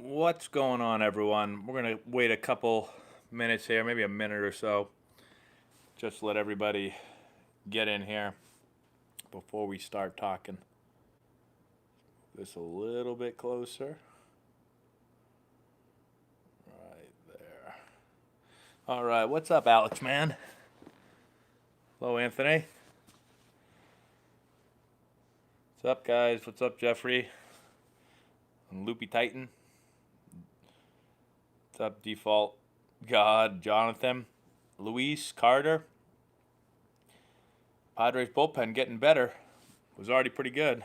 What's going on, everyone? We're going to wait a couple minutes here, maybe a minute or so, just to let everybody get in here before we start talking. This a little bit closer. Right there. All right, what's up, Alex, man? Hello, Anthony. What's up, guys? What's up, Jeffrey? And Loopy Titan. What's up, Default God, Jonathan, Luis, Carter. Padres bullpen getting better. Was already pretty good.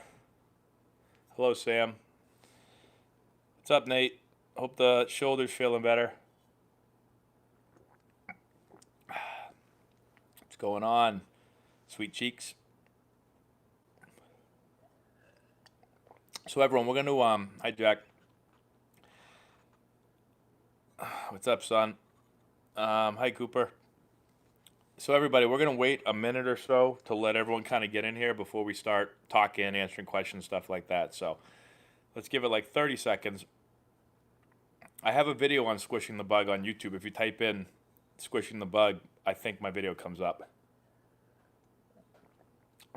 Hello, Sam. What's up, Nate? Hope the shoulder's feeling better. What's going on, sweet cheeks? So, everyone, we're going to, hi, Jack. What's up, son? Hi, Cooper. So, everybody, we're going to wait a minute or so to let everyone kind of get in here before we start talking, answering questions, stuff like that. So, let's give it like 30 seconds. I have a video on squishing the bug on YouTube. If you type in squishing the bug, I think my video comes up.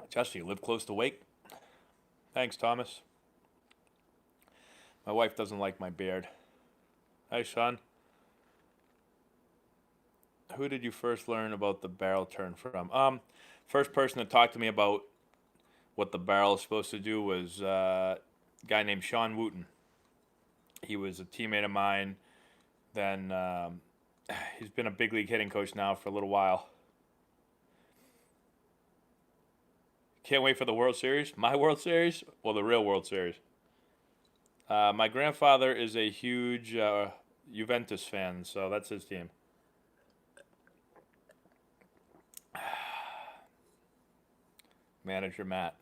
Justin, you live close to Wake? Thanks, Thomas. My wife doesn't like my beard. Hi, Sean. Who did you first learn about the barrel turn from? First person to talk to me about what the barrel is supposed to do was a guy named Sean Wooten. He was a teammate of mine. Then he's been a big league hitting coach now for a little while. Can't wait for the World Series. My World Series? Well, the real World Series. My grandfather is a huge Juventus fan, so that's his team. Manager Matt.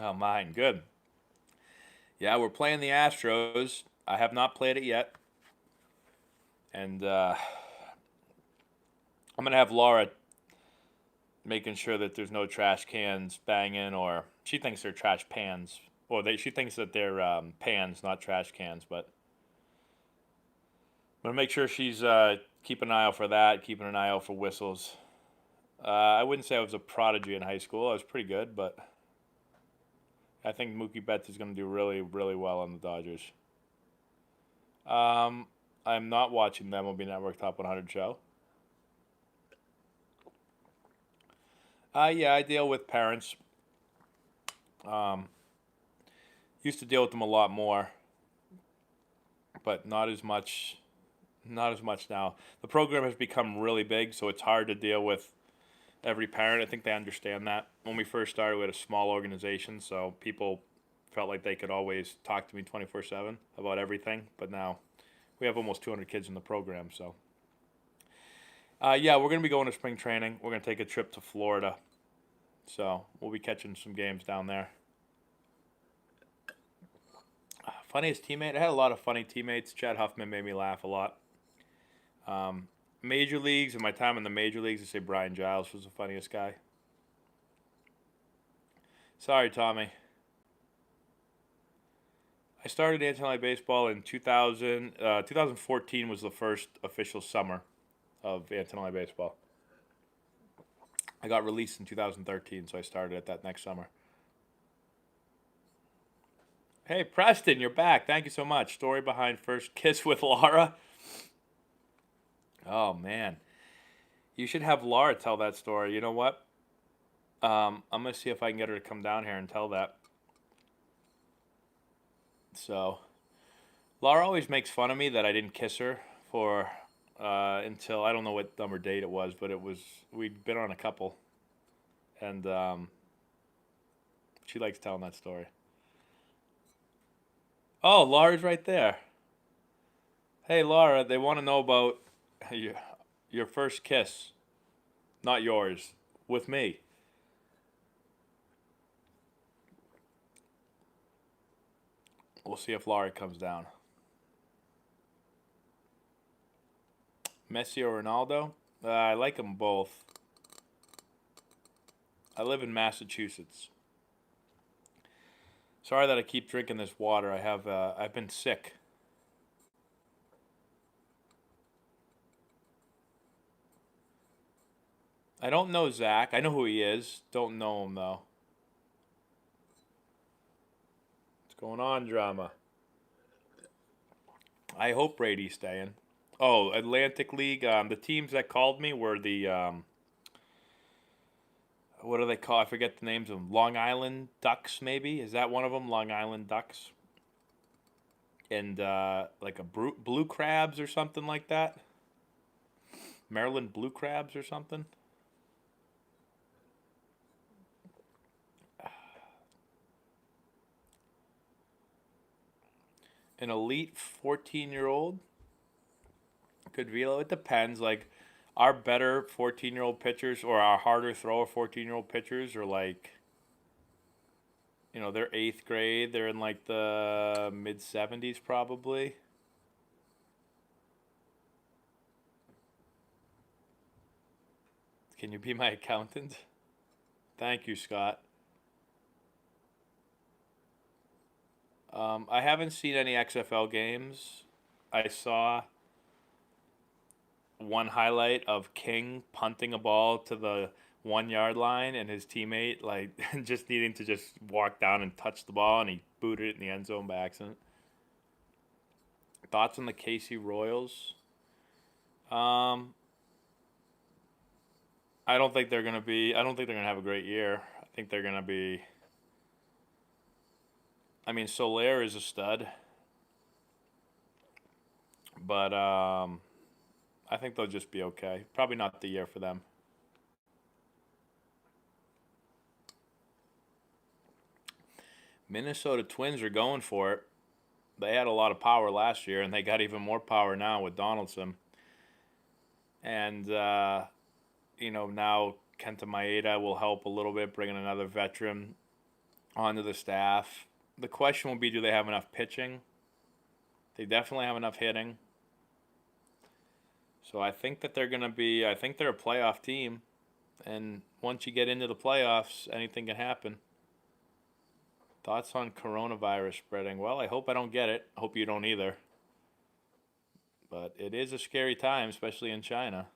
Oh, mine. Good. Yeah, we're playing the Astros. I have not played it yet. And I'm going to have Laura making sure that there's no trash cans banging, or she thinks they're trash pans. Or she thinks that they're pans, not trash cans. But I'm going to make sure she's keeping an eye out for that, keeping an eye out for whistles. I wouldn't say I was a prodigy in high school. I was pretty good, but I think Mookie Betts is going to do really, really well on the Dodgers. I'm not watching the MLB Network Top 100 show. Yeah, I deal with parents. Used to deal with them a lot more, but not as much. Not as much now. The program has become really big, so it's hard to deal with every parent. I think they understand that. When we first started, we had a small organization, so people felt like they could always talk to me 24/7 about everything. But now we have almost 200 kids in the program, so. Yeah, we're going to be going to spring training. We're going to take a trip to Florida, so we'll be catching some games down there. Funniest teammate? I had a lot of funny teammates. Chad Huffman made me laugh a lot. Major leagues, in my time in the major leagues, I say Brian Giles was the funniest guy. Sorry, Tommy. I started Antonelli baseball in 2000. 2014 was the first official summer of Antonelli baseball. I got released in 2013, so I started it that next summer. Hey, Preston, you're back. Thank you so much. Story behind first kiss with Laura. Oh, man. You should have Laura tell that story. You know what? I'm going to see if I can get her to come down here and tell that. So, Laura always makes fun of me that I didn't kiss her for until, I don't know what number date it was, but we'd been on a couple. And she likes telling that story. Oh, Laura's right there. Hey, Laura, they want to know about your first kiss. Not yours. With me. We'll see if Laura comes down. Messi or Ronaldo? I like them both. I live in Massachusetts. Sorry that I keep drinking this water. I've been sick. I don't know Zach. I know who he is. Don't know him though. What's going on, drama? I hope Brady's staying. Oh, Atlantic League. The teams that called me were the what do they call? I forget the names of them. Long Island Ducks, maybe. Is that one of them? Long Island Ducks, and like a blue crabs or something like that. Maryland Blue Crabs or something. An elite 14-year-old could velo. It depends. Like our better 14-year-old pitchers or our harder thrower 14-year-old pitchers are like, they're eighth grade. They're in like the mid 70s probably. Can you be my accountant? Thank you, Scott. I haven't seen any XFL games. I saw one highlight of King punting a ball to the 1 yard line and his teammate like just needing to just walk down and touch the ball, and he booted it in the end zone by accident. Thoughts on the KC Royals? I don't think they're gonna be. I don't think they're gonna have a great year. I think they're gonna be. I mean, Soler is a stud, but I think they'll just be okay. Probably not the year for them. Minnesota Twins are going for it. They had a lot of power last year, and they got even more power now with Donaldson. And, now Kenta Maeda will help a little bit, bringing another veteran onto the staff. The question will be, do they have enough pitching? They definitely have enough hitting. So I think that they're I think they're a playoff team. And once you get into the playoffs, anything can happen. Thoughts on coronavirus spreading? Well, I hope I don't get it. I hope you don't either. But it is a scary time, especially in China.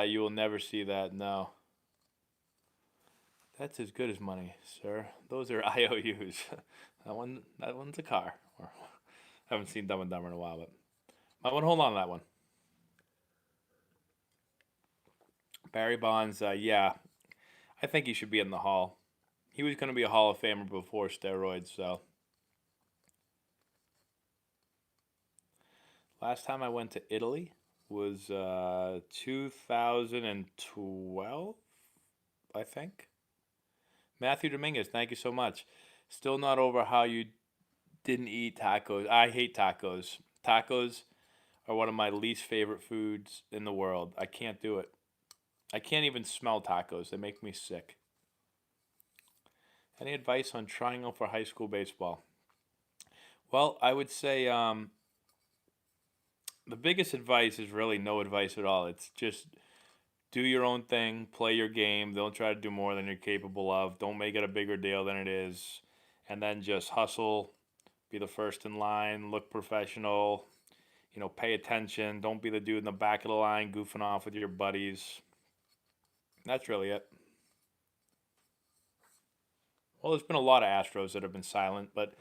You will never see that, no. That's as good as money, sir. Those are IOUs. that one's a car. I haven't seen Dumb and Dumber in a while, but I want to hold on to that one. Barry Bonds, yeah, I think he should be in the Hall. He was going to be a Hall of Famer before steroids, so. Last time I went to Italy was 2012, I think. Matthew Dominguez, thank you so much. Still not over how you didn't eat tacos. I hate tacos. Tacos are one of my least favorite foods in the world. I can't do it. I can't even smell tacos. They make me sick. Any advice on trying out for high school baseball? Well, I would say the biggest advice is really no advice at all. It's just do your own thing, play your game. Don't try to do more than you're capable of. Don't make it a bigger deal than it is. And then just hustle, be the first in line, look professional, pay attention. Don't be the dude in the back of the line goofing off with your buddies. That's really it. Well, there's been a lot of Astros that have been silent, but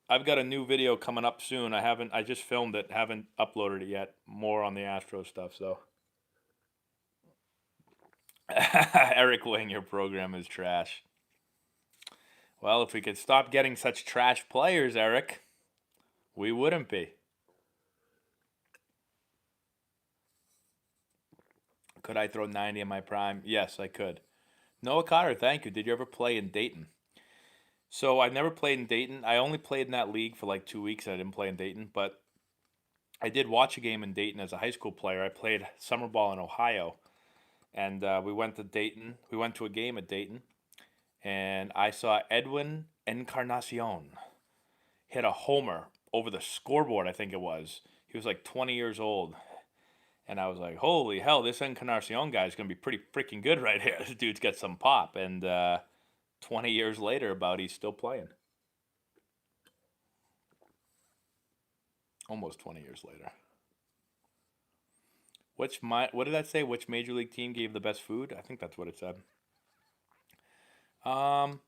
I've got a new video coming up soon. I just filmed it, haven't uploaded it yet. More on the Astro stuff, so. Eric Wing, your program is trash. Well, if we could stop getting such trash players, Eric, we wouldn't be. Could I throw 90 in my prime? Yes, I could. Noah Cotter, thank you. Did you ever play in Dayton? So I've never played in Dayton. I only played in that league for like 2 weeks. I didn't play in Dayton, but I did watch a game in Dayton as a high school player. I played summer ball in Ohio, and we went to Dayton. We went to a game at Dayton, and I saw Edwin Encarnacion hit a homer over the scoreboard, I think it was. He was like 20 years old. And I was like, holy hell, this Encarnacion guy is going to be pretty freaking good right here. This dude's got some pop. And 20 years later, he's still playing. Almost 20 years later. What did that say? Which major league team gave the best food? I think that's what it said. Um,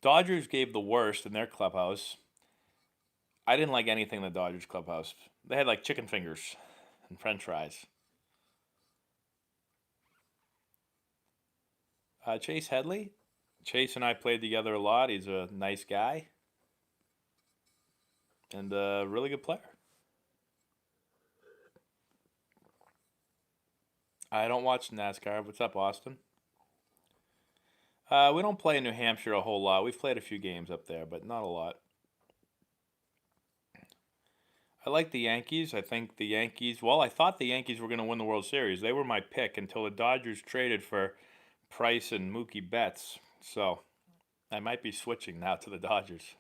Dodgers gave the worst in their clubhouse. I didn't like anything in the Dodgers clubhouse. They had like chicken fingers and French fries. Chase Headley. Chase and I played together a lot. He's a nice guy and a really good player. I don't watch NASCAR. What's up, Austin? We don't play in New Hampshire a whole lot. We've played a few games up there, but not a lot. I like the Yankees. I think the Yankees. Well, I thought the Yankees were going to win the World Series. They were my pick until the Dodgers traded for Price and Mookie Betts. So I might be switching now to the Dodgers.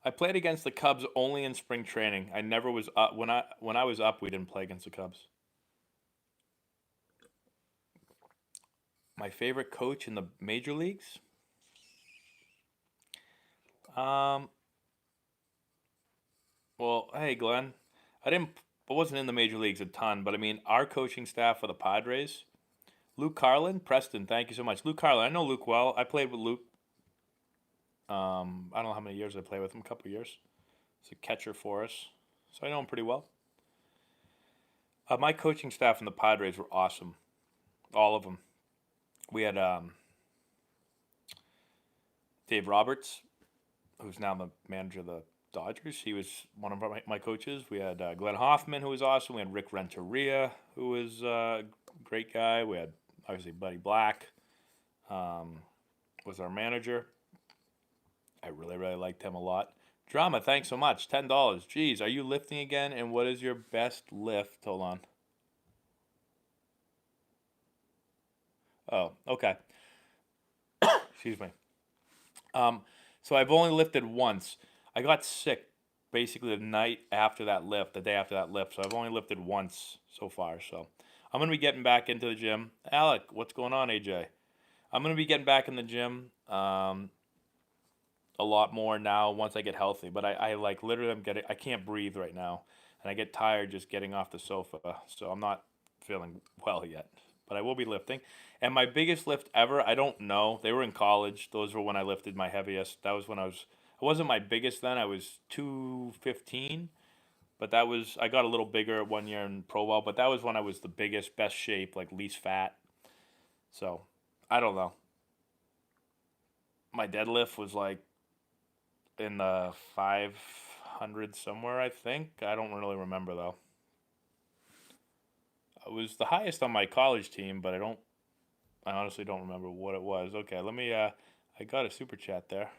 I played against the Cubs only in spring training. I never was up when I was up. We didn't play against the Cubs. My favorite coach in the major leagues. Um. Well, hey Glenn, I wasn't in the major leagues a ton, but I mean our coaching staff for the Padres. Luke Carlin, Preston, thank you so much. Luke Carlin, I know Luke well. I played with Luke. I don't know how many years I played with him. A couple of years. He's a catcher for us, so I know him pretty well. My coaching staff in the Padres were awesome, all of them. We had Dave Roberts, who's now the manager of the Dodgers. He was one of my coaches. We had Glenn Hoffman, who was awesome. We had Rick Renteria, who was a great guy. We had obviously Buddy Black, was our manager. I really, really liked him a lot. Drama, thanks so much. $10. Jeez, are you lifting again? And what is your best lift? Hold on. Oh, okay. Excuse me. So I've only lifted once. I got sick basically the night after that lift, the day after that lift. So I've only lifted once so far. So I'm going to be getting back into the gym. Alec, what's going on, AJ? I'm going to be getting back in the gym a lot more now once I get healthy. But I like literally I can't breathe right now. And I get tired just getting off the sofa. So I'm not feeling well yet. But I will be lifting. And my biggest lift ever, I don't know. They were in college. Those were when I lifted my heaviest. That was when I wasn't my biggest then. I was 215. But I got a little bigger one year in pro ball. But that was when I was the biggest, best shape, like least fat. So, I don't know. My deadlift was like in the 500 somewhere, I think. I don't really remember though. It was the highest on my college team, but I honestly don't remember what it was. Okay, let me I got a super chat there.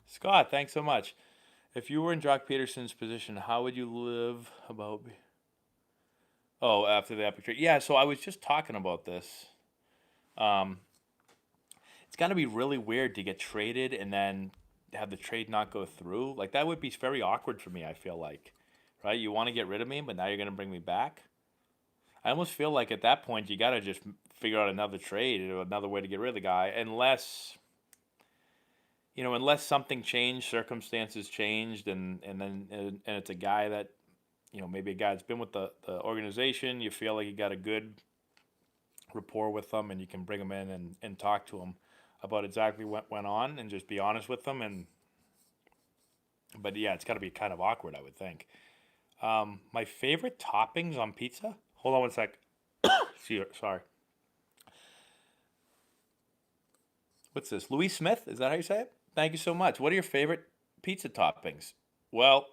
Scott, thanks so much. If you were in Jock Peterson's position, how would you live about Oh, after the epic trade. Yeah, so I was just talking about this. Um it's got to be really weird to get traded and then have the trade not go through. Like that would be very awkward for me, I feel like. Right? You want to get rid of me, but now you're going to bring me back? I almost feel like at that point you got to just figure out another trade or another way to get rid of the guy, unless something changed, circumstances changed, and it's a guy that, maybe a guy that's been with the organization. You feel like you got a good rapport with them, and you can bring them in and talk to them about exactly what went on, and just be honest with them. But yeah, it's got to be kind of awkward, I would think. My favorite toppings on pizza. Hold on one sec. Sorry. What's this? Louis Smith? Is that how you say it? Thank you so much. What are your favorite pizza toppings? Well,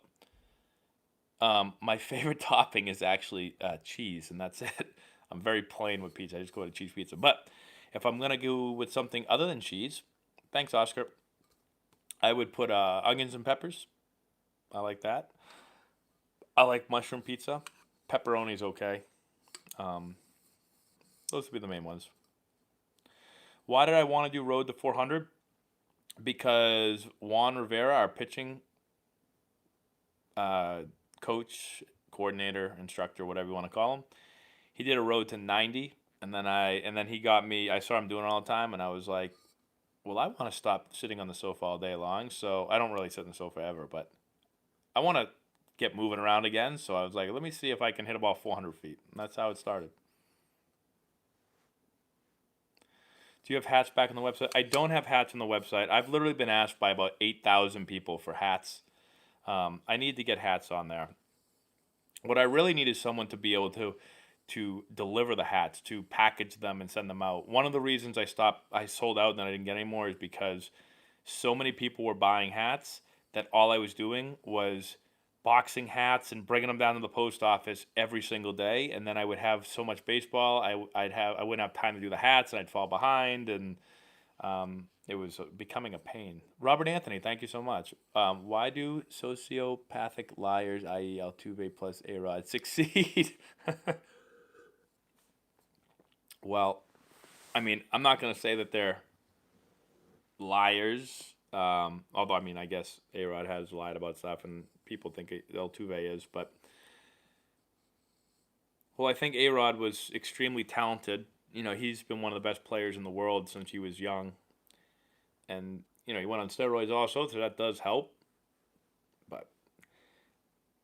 my favorite topping is actually cheese, and that's it. I'm very plain with pizza. I just go with cheese pizza. But if I'm gonna go with something other than cheese, thanks, Oscar. I would put onions and peppers. I like that. I like mushroom pizza. Pepperoni's okay. Um, those would be the main ones. Why did I want to do Road to 400? Because Juan Rivera, our pitching coach, coordinator, instructor, whatever you want to call him, he did a Road to 90, and then he got me. I saw him doing it all the time, and I was like, Well, I want to stop sitting on the sofa all day long, so I don't really sit on the sofa ever, but I want to get moving around again. So I was like, let me see if I can hit a ball 400 feet. And that's how it started. Do you have hats back on the website? I don't have hats on the website. I've literally been asked by about 8,000 people for hats. I need to get hats on there. What I really need is someone to be able to deliver the hats, to package them and send them out. One of the reasons I sold out and then I didn't get any more is because so many people were buying hats that all I was doing was boxing hats and bringing them down to the post office every single day, and then I would have so much baseball, I wouldn't have time to do the hats, and I'd fall behind, and it was becoming a pain. Robert Anthony, thank you so much. Why do sociopathic liars, i.e. Altuve plus A-Rod, succeed? Well, I mean, I'm not going to say that they're liars. Although, I mean, I guess A-Rod has lied about stuff, and people think Altuve is. But, well, I think A-Rod was extremely talented. You know, he's been one of the best players in the world since he was young. And, you know, he went on steroids also, so that does help. But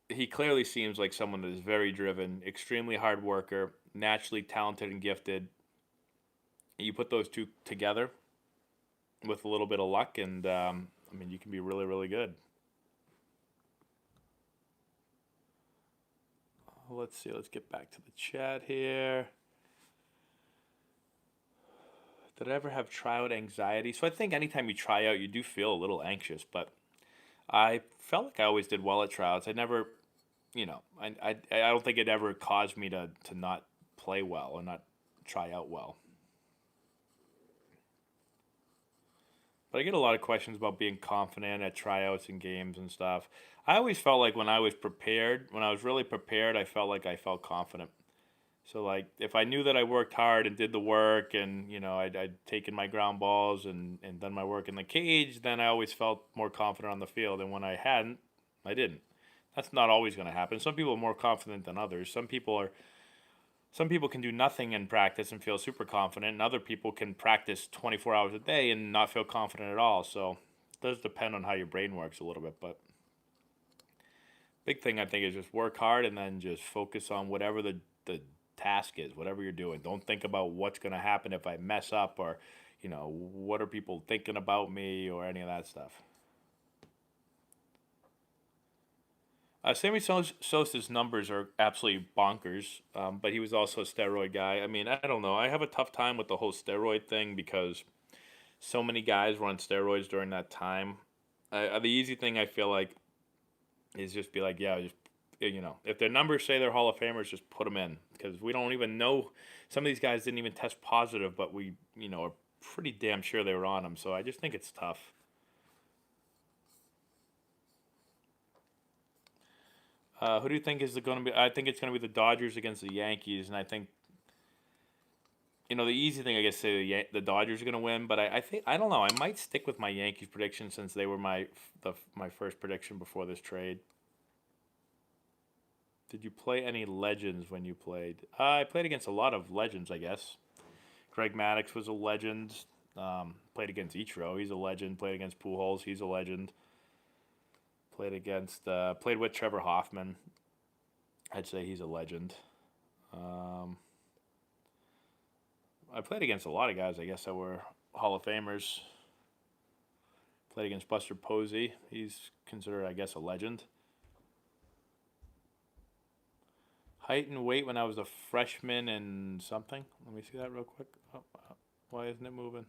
he clearly seems like someone that is very driven, extremely hard worker, naturally talented and gifted. You put those two together with a little bit of luck, and I mean, you can be really, really good. Let's see. Let's get back to the chat here. Did I ever have tryout anxiety? So I think anytime you try out, you do feel a little anxious, but I felt like I always did well at tryouts. I never, you know, I don't think it ever caused me to not play well or not try out well. But I get a lot of questions about being confident at tryouts and games and stuff. I always felt like when I was prepared, when I was really prepared, I felt like I felt confident. So, like, if I knew that I worked hard and did the work and, you know, I'd taken my ground balls and done my work in the cage, then I always felt more confident on the field. And when I hadn't, I didn't. That's not always going to happen. Some people are more confident than others. Some people can do nothing in practice and feel super confident, and other people can practice 24 hours a day and not feel confident at all. So it does depend on how your brain works a little bit. But big thing I think is just work hard and then just focus on whatever the task is, whatever you're doing. Don't think about what's going to happen if I mess up or, you know, what are people thinking about me or any of that stuff. Sammy Sosa's numbers are absolutely bonkers, but he was also a steroid guy. I mean, I don't know. I have a tough time with the whole steroid thing because so many guys were on steroids during that time. The easy thing I feel like is just be like, yeah, just, you know, if their numbers say they're Hall of Famers, just put them in, because we don't even know. Some of these guys didn't even test positive, but we, you know, are pretty damn sure they were on them. So I just think it's tough. Who do you think is going to be? I think it's going to be the Dodgers against the Yankees, and I think, you know, the easy thing I guess say the Dodgers are going to win, but I think I don't know. I might stick with my Yankees prediction since they were my first prediction before this trade. Did you play any legends when you played? I played against a lot of legends, I guess. Greg Maddux was a legend. Played against Ichiro, he's a legend. Played against Pujols, he's a legend. Played with Trevor Hoffman. I'd say he's a legend. I played against a lot of guys, I guess, that were Hall of Famers. Played against Buster Posey. He's considered, I guess, a legend. Height and weight when I was a freshman and something. Let me see that real quick. Why isn't it moving?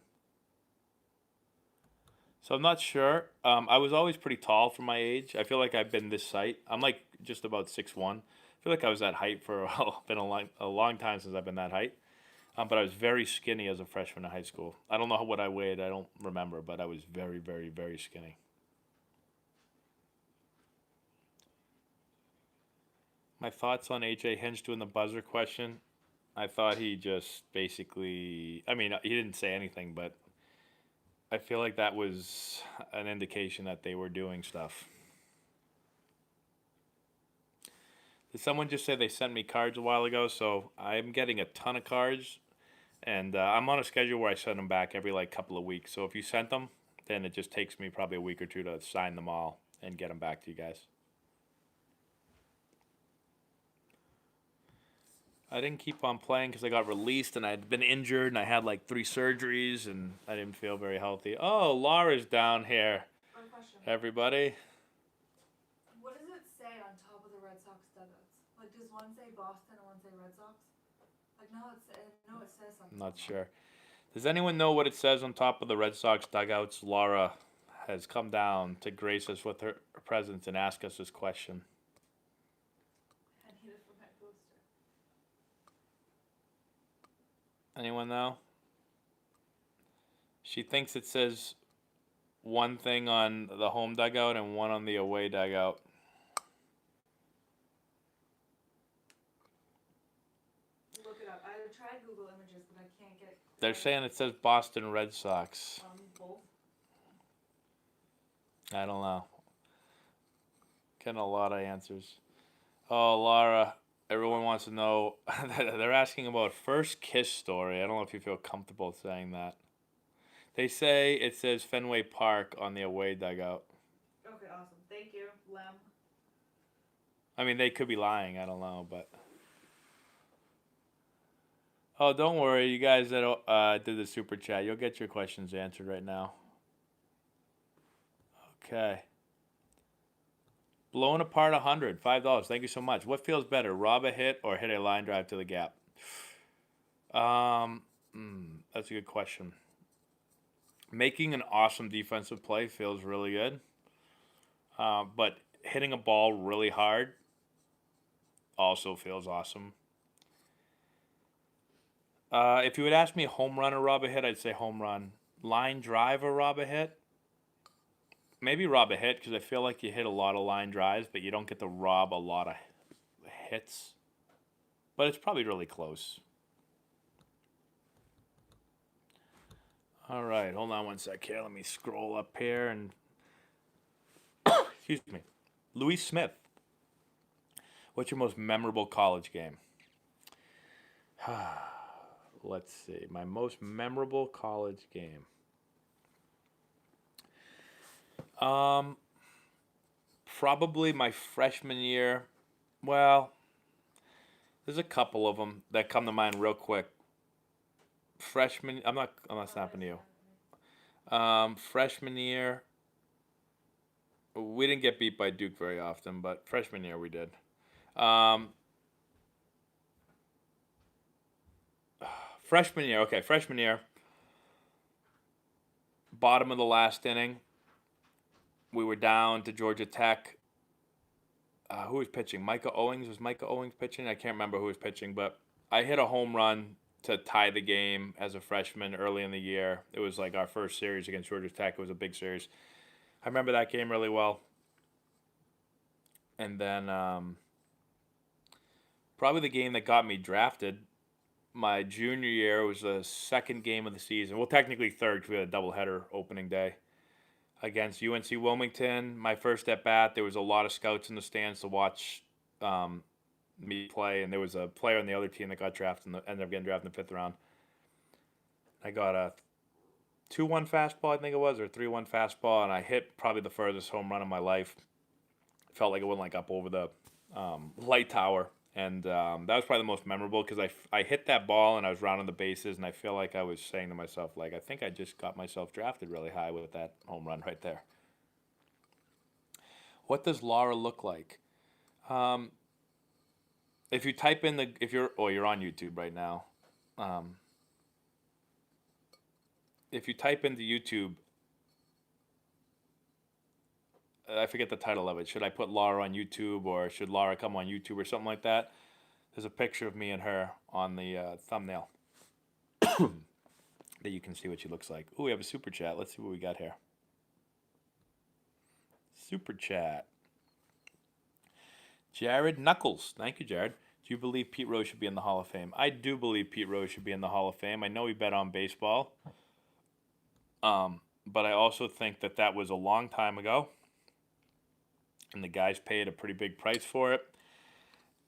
So I'm not sure. I was always pretty tall for my age. I feel like I've been this height. I'm like just about 6'1". I feel like I was that height for been a long time since I've been that height. But I was very skinny as a freshman in high school. I don't know what I weighed. I don't remember, but I was very, very, very skinny. My thoughts on AJ Hinch doing the buzzer question. I thought he just basically, I mean, he didn't say anything, but I feel like that was an indication that they were doing stuff. Did someone just say they sent me cards a while ago? So I'm getting a ton of cards, And I'm on a schedule where I send them back every like couple of weeks. So if you sent them, then it just takes me probably a week or two to sign them all and get them back to you guys. I didn't keep on playing because I got released and I'd been injured and I had like 3 surgeries and I didn't feel very healthy. Oh, Laura's down here. One question. Everybody. What does it say on top of the Red Sox dugouts? Like, does one say Boston and one say Red Sox? Like, no, it says something. I'm not sure. Does anyone know what it says on top of the Red Sox dugouts? Laura has come down to grace us with her presence and ask us this question. I need it for my poster. Anyone know? She thinks it says one thing on the home dugout and one on the away dugout. Look it up. I tried Google Images, but I can't get it. They're saying it says Boston Red Sox. Both. I don't know. Getting a lot of answers. Oh, Laura, everyone wants to know. They're asking about first kiss story. I don't know if you feel comfortable saying that. They say it says Fenway Park on the away dugout. Okay, awesome. Thank you, Lem. I mean, they could be lying. I don't know, but. Oh, don't worry, you guys that did the super chat. You'll get your questions answered right now. Okay. Blowing apart 100, $5. Thank you so much. What feels better, rob a hit or hit a line drive to the gap? That's a good question. Making an awesome defensive play feels really good, but hitting a ball really hard also feels awesome. If you would ask me home run or rob a hit, I'd say home run. Line drive or rob a hit? Maybe rob a hit because I feel like you hit a lot of line drives, but you don't get to rob a lot of hits. But it's probably really close. All right, hold on one sec here. Let me scroll up here and... Excuse me. Louis Smith. What's your most memorable college game? Let's see. My most memorable college game. Probably my freshman year. Well, there's a couple of them that come to mind real quick. Freshman, I'm not snapping to you. Freshman year, we didn't get beat by Duke very often, but freshman year we did. Freshman year, bottom of the last inning. We were down to Georgia Tech. Who was pitching? Micah Owings? Was Micah Owings pitching? I can't remember who was pitching, but I hit a home run to tie the game as a freshman early in the year. It was like our first series against Georgia Tech. It was a big series. I remember that game really well. And then probably the game that got me drafted my junior year was the second game of the season. Well, technically third because we had a doubleheader opening day against UNC Wilmington. My first at bat, there was a lot of scouts in the stands to watch me play, and there was a player on the other team that got drafted ended up getting drafted in the 5th round. I got a 2-1 fastball, I think it was, or 3-1 fastball, and I hit probably the furthest home run of my life. Felt like it went like up over the light tower, and that was probably the most memorable because I hit that ball and I was rounding the bases, and I feel like I was saying to myself, like, I think I just got myself drafted really high with that home run right there. What does Laura look like? If you type in you're on YouTube right now. If you type into YouTube, I forget the title of it. Should I put Laura on YouTube or should Laura come on YouTube or something like that? There's a picture of me and her on the thumbnail that you can see what she looks like. Ooh, we have a super chat. Let's see what we got here. Super chat. Jared Knuckles. Thank you, Jared. Do you believe Pete Rose should be in the Hall of Fame? I do believe Pete Rose should be in the Hall of Fame. I know he bet on baseball. But I also think that was a long time ago. And the guys paid a pretty big price for it.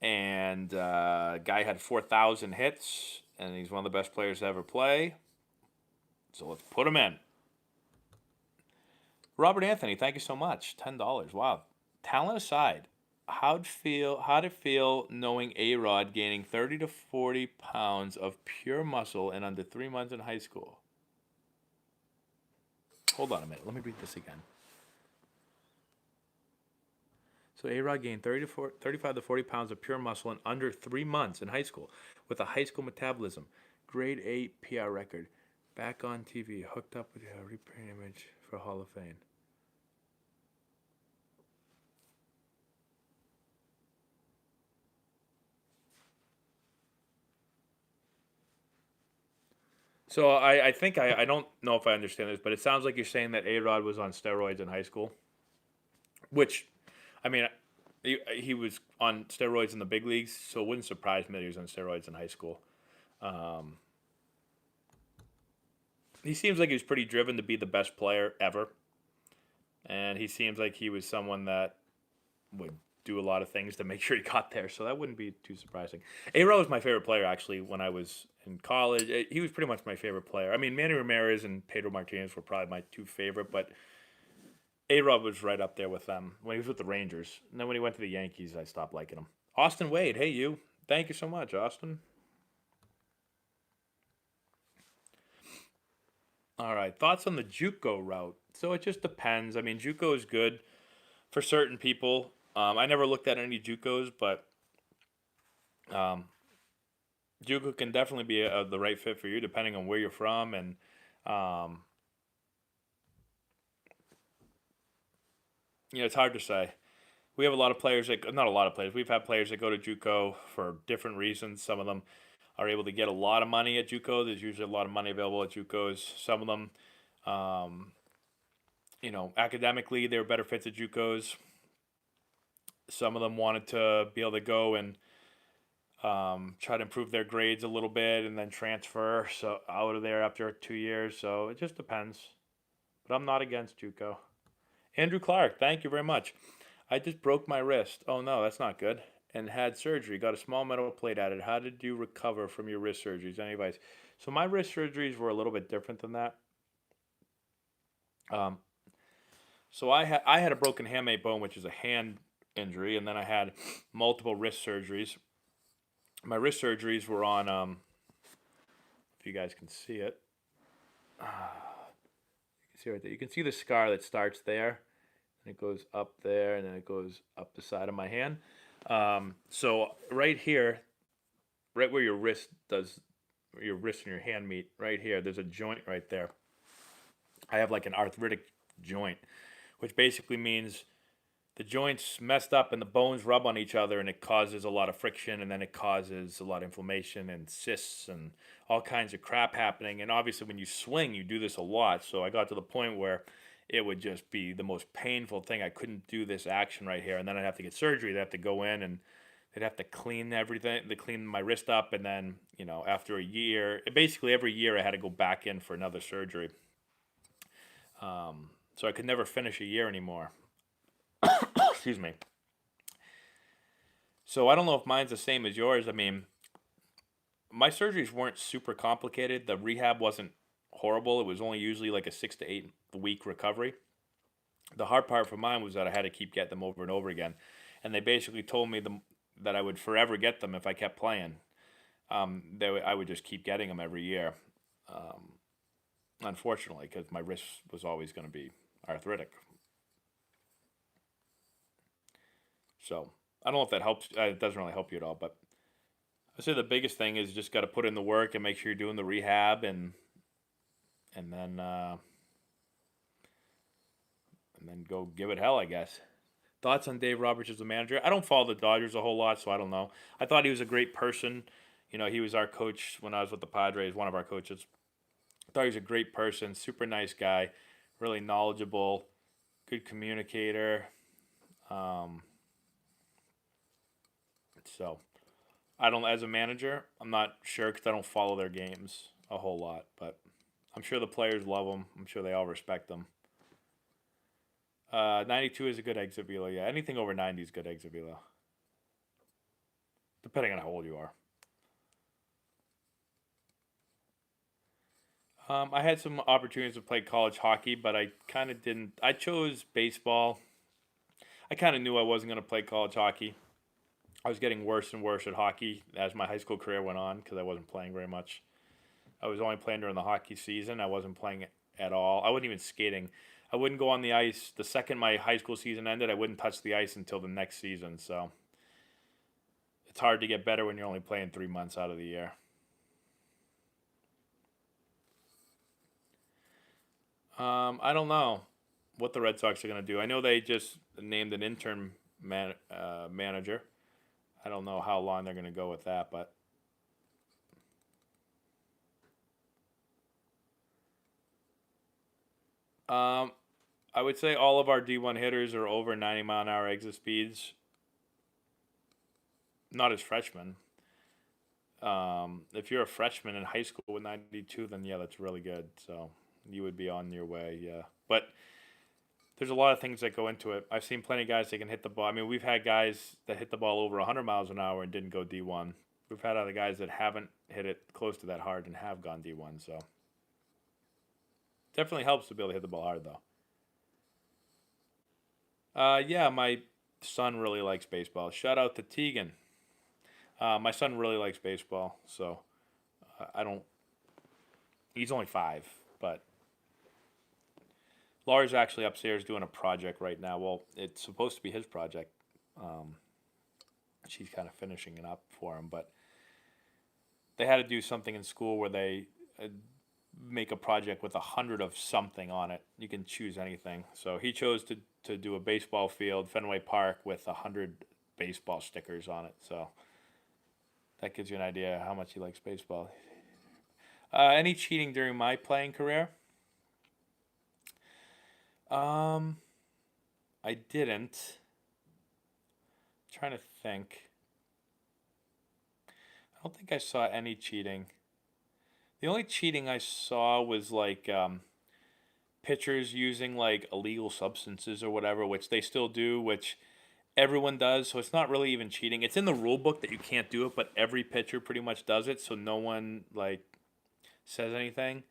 And guy had 4,000 hits, and he's one of the best players to ever play. So let's put him in. Robert Anthony, thank you so much. $10. Wow. Talent aside, how'd it feel knowing A-Rod gaining 30 to 40 pounds of pure muscle in under 3 months in high school? Hold on a minute. Let me read this again. So A-Rod gained 35 to 40 pounds of pure muscle in under 3 months in high school with a high school metabolism. Grade 8 PR record. Back on TV. Hooked up with a reprint image for Hall of Fame. So I think I don't know if I understand this, but it sounds like you're saying that A-Rod was on steroids in high school. Which, I mean, he was on steroids in the big leagues, so it wouldn't surprise me that he was on steroids in high school. He seems like he was pretty driven to be the best player ever. And he seems like he was someone that would do a lot of things to make sure he got there, so that wouldn't be too surprising. A-Rod was my favorite player, actually, when I was in college. He was pretty much my favorite player. I mean, Manny Ramirez and Pedro Martinez were probably my two favorite, but A-Rod was right up there with them when he was with the Rangers. And then when he went to the Yankees, I stopped liking him. Austin Wade, hey you. Thank you so much, Austin. All right, thoughts on the Juco route? So it just depends. I mean, Juco is good for certain people. I never looked at any Jucos, but Juco can definitely be the right fit for you, depending on where you're from and it's hard to say. We have a lot of players not a lot of players. We've had players that go to JUCO for different reasons. Some of them are able to get a lot of money at JUCO. There's usually a lot of money available at JUCOs. Some of them, academically, they were better fits at JUCOs. Some of them wanted to be able to go and try to improve their grades a little bit and then transfer out of there after 2 years. So it just depends. But I'm not against JUCO. Andrew Clark, thank you very much. I just broke my wrist. Oh no, that's not good. And had surgery. Got a small metal plate added. How did you recover from your wrist surgeries? Any advice? So my wrist surgeries were a little bit different than that. So I had a broken hamate bone, which is a hand injury, and then I had multiple wrist surgeries. My wrist surgeries were on, if you guys can see it. You can see right there. You can see the scar that starts there. And it goes up there, and then it goes up the side of my hand. So right here, right where your wrist and your hand meet, right here, there's a joint right there. I have like an arthritic joint, which basically means the joint's messed up and the bones rub on each other, and it causes a lot of friction, and then it causes a lot of inflammation and cysts and all kinds of crap happening. And obviously when you swing, you do this a lot. So I got to the point where it would just be the most painful thing. I couldn't do this action right here. And then I'd have to get surgery. They'd have to go in and they'd have to clean everything. They clean my wrist up. And then, after a year, basically every year I had to go back in for another surgery. So I could never finish a year anymore. Excuse me. So I don't know if mine's the same as yours. I mean, my surgeries weren't super complicated. The rehab wasn't horrible. It was only usually like a 6 to 8 week recovery. The hard part for mine was that I had to keep getting them over and over again, and they basically told me that I would forever get them if I kept playing. I would just keep getting them every year, unfortunately, because my wrist was always going to be arthritic. So I don't know if that helps. It doesn't really help you at all, but I say the biggest thing is just got to put in the work and make sure you're doing the rehab and then go give it hell, I guess. Thoughts on Dave Roberts as a manager? I don't follow the Dodgers a whole lot, so I don't know. I thought he was a great person. He was our coach when I was with the Padres, one of our coaches. I thought he was a great person, super nice guy, really knowledgeable, good communicator. So, as a manager, I'm not sure because I don't follow their games a whole lot, but I'm sure the players love him. I'm sure they all respect him. 92 is a good exit velo. Yeah, anything over 90 is good exit velo. depending on how old you are. I had some opportunities to play college hockey, but I kind of didn't. I chose baseball. I kind of knew I wasn't going to play college hockey. I was getting worse and worse at hockey as my high school career went on because I wasn't playing very much. I was only playing during the hockey season. I wasn't playing at all. I wasn't even skating. I wouldn't go on the ice. The second my high school season ended, I wouldn't touch the ice until the next season. So it's hard to get better when you're only playing 3 months out of the year. I don't know what the Red Sox are going to do. I know they just named an interim manager. I don't know how long they're going to go with that, but I would say all of our D1 hitters are over 90-mile-an-hour exit speeds. Not as freshmen. If you're a freshman in high school with 92, then yeah, that's really good. So you would be on your way, yeah. But there's a lot of things that go into it. I've seen plenty of guys that can hit the ball. I mean, we've had guys that hit the ball over 100 miles an hour and didn't go D1. We've had other guys that haven't hit it close to that hard and have gone D1. So definitely helps to be able to hit the ball hard, though. Yeah, my son really likes baseball. Shout out to Tegan. My son really likes baseball, so I don't. He's only 5, but Laura's actually upstairs doing a project right now. Well, it's supposed to be his project. She's kind of finishing it up for him, but they had to do something in school where they make a project with 100 of something on it. You can choose anything. So he chose to do a baseball field, Fenway Park, with 100 baseball stickers on it. So that gives you an idea how much he likes baseball. Any cheating during my playing career? I didn't. I'm trying to think. I don't think I saw any cheating. The only cheating I saw was like pitchers using like illegal substances or whatever, which they still do, which everyone does. So it's not really even cheating. It's in the rule book that you can't do it, but every pitcher pretty much does it. So no one like says anything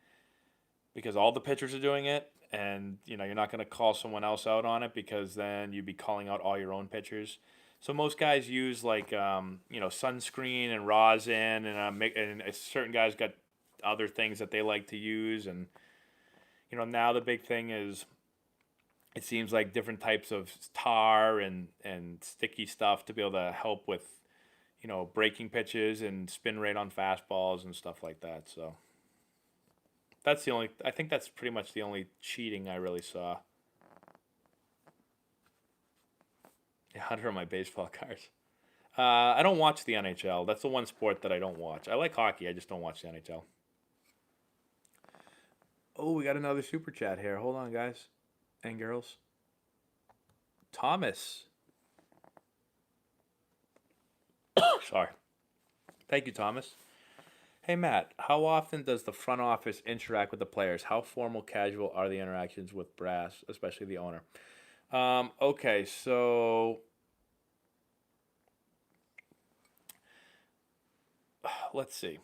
because all the pitchers are doing it. And, you know, you're not going to call someone else out on it because then you'd be calling out all your own pitchers. So most guys use like, sunscreen and rosin and certain guys got other things that they like to use. And, now the big thing is it seems like different types of tar and sticky stuff to be able to help with, breaking pitches and spin rate on fastballs and stuff like that. So I think that's pretty much the only cheating I really saw. Yeah, 100 on my baseball cards. I don't watch the NHL. That's the one sport that I don't watch. I like hockey. I just don't watch the NHL. Oh, we got another super chat here. Hold on, guys and girls. Thomas. Sorry. Thank you, Thomas. Hey, Matt, how often does the front office interact with the players? How formal, casual are the interactions with brass, especially the owner? Okay, so let's see.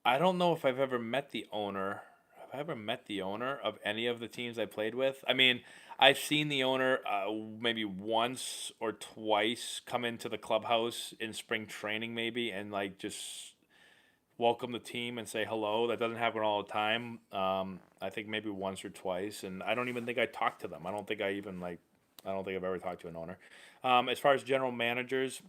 I don't know if I've ever met the owner. Have I ever met the owner of any of the teams I played with? I mean, I've seen the owner maybe once or twice come into the clubhouse in spring training, maybe, and like just welcome the team and say hello. That doesn't happen all the time. I think maybe once or twice, and I don't even think I talked to them. I don't think I've ever talked to an owner. As far as general managers,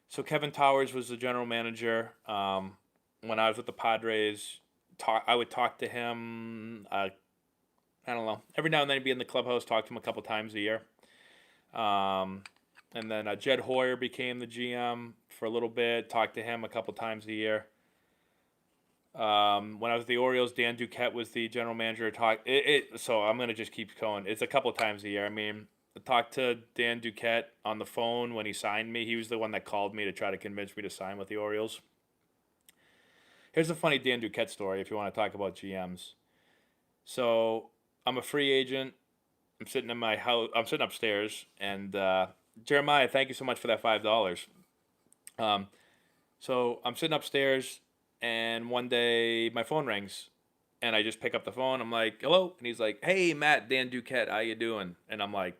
so Kevin Towers was the general manager. When I was with the Padres, I would talk to him. I don't know. Every now and then he'd be in the clubhouse, talk to him a couple times a year. And then Jed Hoyer became the GM for a little bit. Talked to him a couple times a year. When I was at the Orioles, Dan Duquette was the general manager. So I'm going to just keep going. It's a couple times a year. I mean, I talked to Dan Duquette on the phone when he signed me. He was the one that called me to try to convince me to sign with the Orioles. Here's a funny Dan Duquette story if you want to talk about GMs. So I'm a free agent. I'm sitting in my house. I'm sitting upstairs, and Jeremiah, thank you so much for that $5. Um, so I'm sitting upstairs, and one day my phone rings, and I just pick up the phone. I'm like, "Hello," and he's like, "Hey, Matt, Dan Duquette, how you doing?" And I'm like,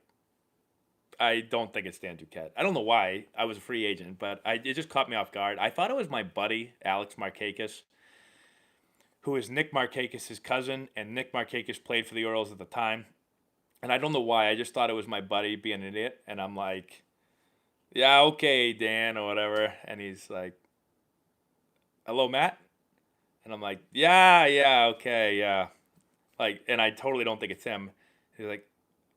I don't think it's Dan Duquette. I don't know why. I was a free agent, but it just caught me off guard. I thought it was my buddy, Alex Markakis, who is Nick Markakis' cousin, and Nick Markakis played for the Orioles at the time. And I don't know why. I just thought it was my buddy being an idiot. And I'm like, yeah, okay, Dan, or whatever. And he's like, hello, Matt? And I'm like, yeah, okay, yeah. Like, and I totally don't think it's him. He's like,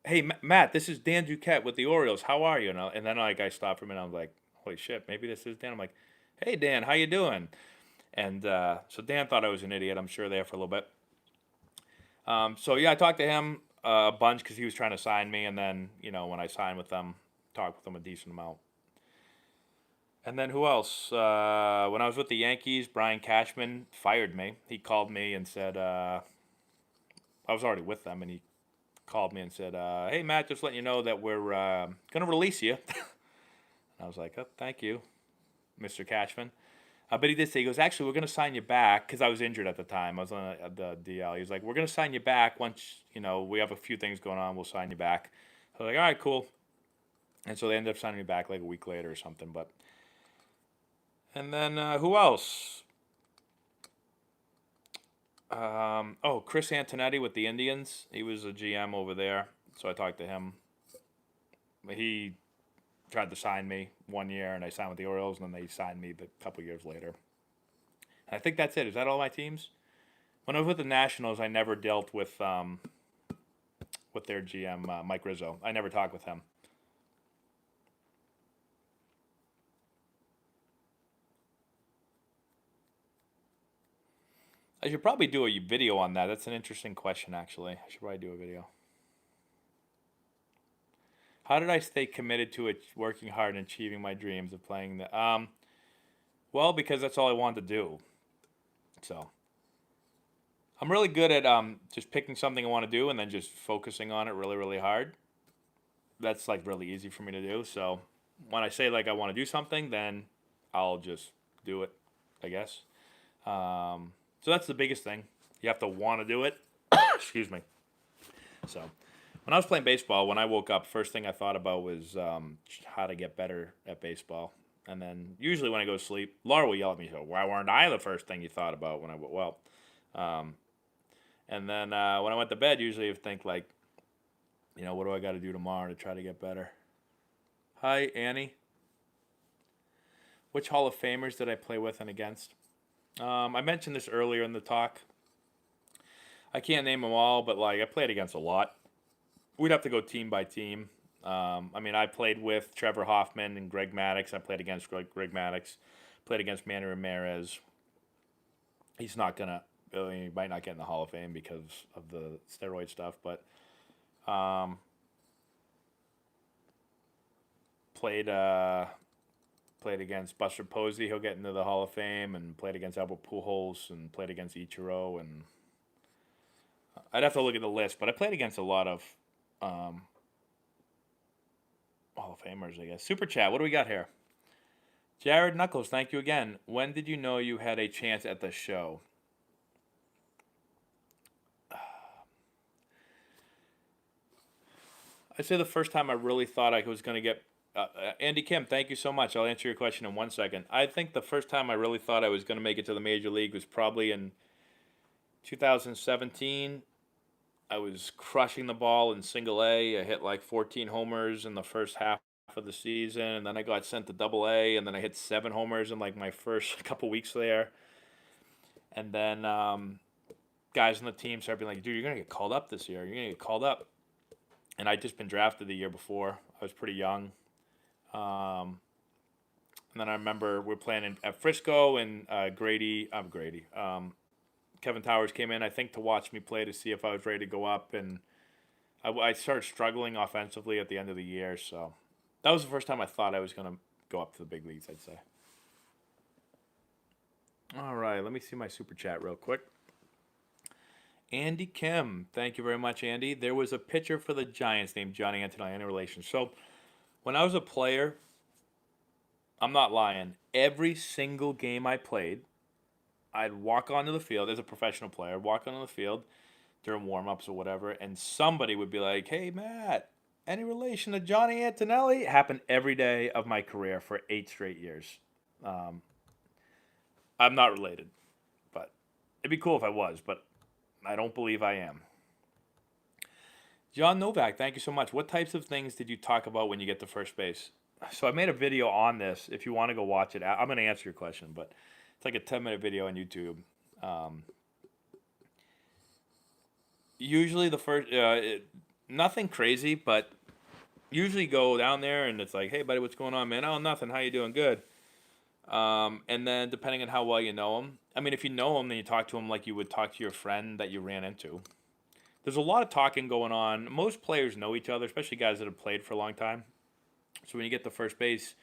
hey, Matt, this is Dan Duquette with the Orioles. How are you? And then like I stopped for a minute. I was like, holy shit, maybe this is Dan. I'm like, hey, Dan, how you doing? And so Dan thought I was an idiot, I'm sure, there for a little bit. So yeah, I talked to him a bunch because he was trying to sign me, and then when I signed with them, talked with them a decent amount. And then who else? When I was with the Yankees, Brian Cashman fired me. He called me and said I was already with them, and he called me and said, "Hey Matt, just letting you know that we're gonna release you." And I was like, "Oh, thank you, Mr. Cashman." But he did say, he goes, actually, we're going to sign you back, because I was injured at the time. I was on the DL. He was like, we're going to sign you back once, we have a few things going on. We'll sign you back. I was like, all right, cool. And so they ended up signing me back like a week later or something. And then who else? Chris Antonelli with the Indians. He was a GM over there. So I talked to him. He tried to sign me 1 year, and I signed with the Orioles, and then they signed me a couple years later. And I think that's it. Is that all my teams? When I was with the Nationals, I never dealt with their GM, Mike Rizzo. I never talked with him. I should probably do a video on that. That's an interesting question, actually. I should probably do a video. How did I stay committed to it, working hard and achieving my dreams of playing the? Well, because that's all I wanted to do. So I'm really good at just picking something I want to do and then just focusing on it really, really hard. That's like really easy for me to do. So when I say like I want to do something, then I'll just do it, I guess. So that's the biggest thing. You have to want to do it. Excuse me. So when I was playing baseball, when I woke up, first thing I thought about was how to get better at baseball. And then usually when I go to sleep, Laura will yell at me, so why weren't I the first thing you thought about when I went, well. And then when I went to bed, usually I think like, what do I got to do tomorrow to try to get better? Hi, Annie. Which Hall of Famers did I play with and against? I mentioned this earlier in the talk. I can't name them all, but like I played against a lot. We'd have to go team by team. I played with Trevor Hoffman and Greg Maddux. I played against Greg Maddux. Played against Manny Ramirez. He's not gonna. He might not get in the Hall of Fame because of the steroid stuff, but played against Buster Posey. He'll get into the Hall of Fame, and played against Albert Pujols, and played against Ichiro, and I'd have to look at the list, but I played against a lot of Hall of Famers, I guess. Super Chat, what do we got here? Jared Knuckles, thank you again. When did you know you had a chance at the show? I'd say the first time I really thought I was going to get... Andy Kim, thank you so much. I'll answer your question in 1 second. I think the first time I really thought I was going to make it to the Major League was probably in 2017. I was crushing the ball in single A. I hit like 14 homers in the first half of the season, and then I got sent to double A, and then I hit 7 homers in like my first couple weeks there. And then guys on the team started being like, dude, you're going to get called up this year. You're going to get called up. And I'd just been drafted the year before. I was pretty young. And then I remember we're playing at Frisco, and Kevin Towers came in, I think, to watch me play to see if I was ready to go up. And I started struggling offensively at the end of the year. So that was the first time I thought I was going to go up to the big leagues, I'd say. All right, let me see my super chat real quick. Andy Kim, thank you very much, Andy. There was a pitcher for the Giants named Johnny Antonelli, any relation? So When I was a player, I'm not lying. Every single game I played, I'd walk onto the field as a professional player, walk onto the field during warm-ups or whatever, and somebody would be like, "Hey, Matt, any relation to Johnny Antonelli?" It happened every day of my career for 8 straight years. Um, I'm not related, but it'd be cool if I was, but I don't believe I am. John Novak, thank you so much. What types of things did you talk about when you get to first base? So I made a video on this. If you want to go watch it, I'm going to answer your question, but it's like a 10-minute video on YouTube. Usually the first, nothing crazy, but usually go down there and it's like, "Hey, buddy, what's going on, man?" "Oh, nothing. How you doing?" "Good." And then depending on how well you know them, I mean, if you know them, then you talk to them like you would talk to your friend that you ran into. There's a lot of talking going on. Most players know each other, especially guys that have played for a long time. So when you get to first base,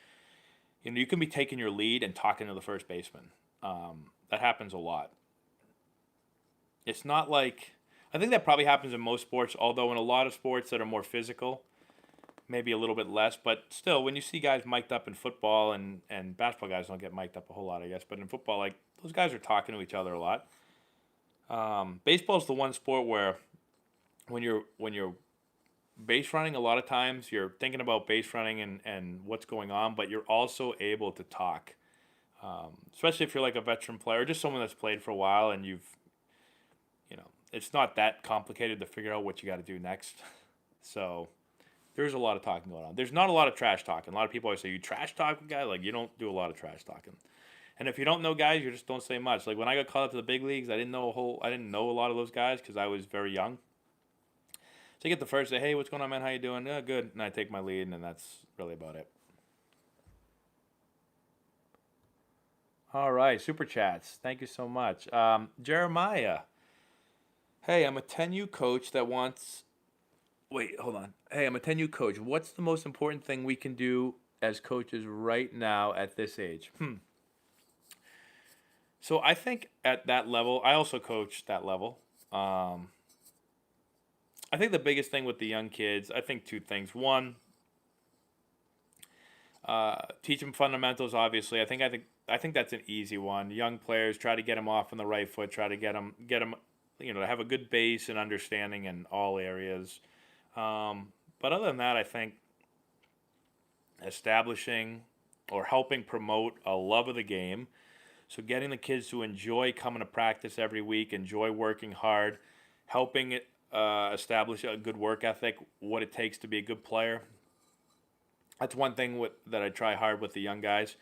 you can be taking your lead and talking to the first baseman. That happens a lot. It's not like, I think that probably happens in most sports, although in a lot of sports that are more physical, maybe a little bit less. But still, when you see guys mic'd up in football, and basketball guys don't get mic'd up a whole lot, I guess. But in football, like, those guys are talking to each other a lot. Baseball's the one sport where when you're base running, a lot of times you're thinking about base running and what's going on, but you're also able to talk. Especially if you're like a veteran player, or just someone that's played for a while, and it's not that complicated to figure out what you got to do next. So there's a lot of talking going on. There's not a lot of trash talking. A lot of people always say, "You trash talk with guys?" Like, you don't do a lot of trash talking. And if you don't know guys, you just don't say much. Like, when I got called up to the big leagues, I didn't know a lot of those guys because I was very young. So I get the first, say, "Hey, what's going on, man? How you doing?" "Yeah, good." And I take my lead, and that's really about it. All right, super chats. Thank you so much. Jeremiah. "Hey, I'm a 10U coach that wants. Wait, hold on. Hey, I'm a 10U coach. What's the most important thing we can do as coaches right now at this age?" So I think at that level, I also coach that level. I think the biggest thing with the young kids, I think two things. One, teach them fundamentals. Obviously, I think that's an easy one. Young players, try to get them off on the right foot. Try to get them, to have a good base and understanding in all areas. But other than that, I think establishing or helping promote a love of the game. So getting the kids to enjoy coming to practice every week, enjoy working hard, helping it establish a good work ethic, what it takes to be a good player. That's one thing that I try hard with the young guys.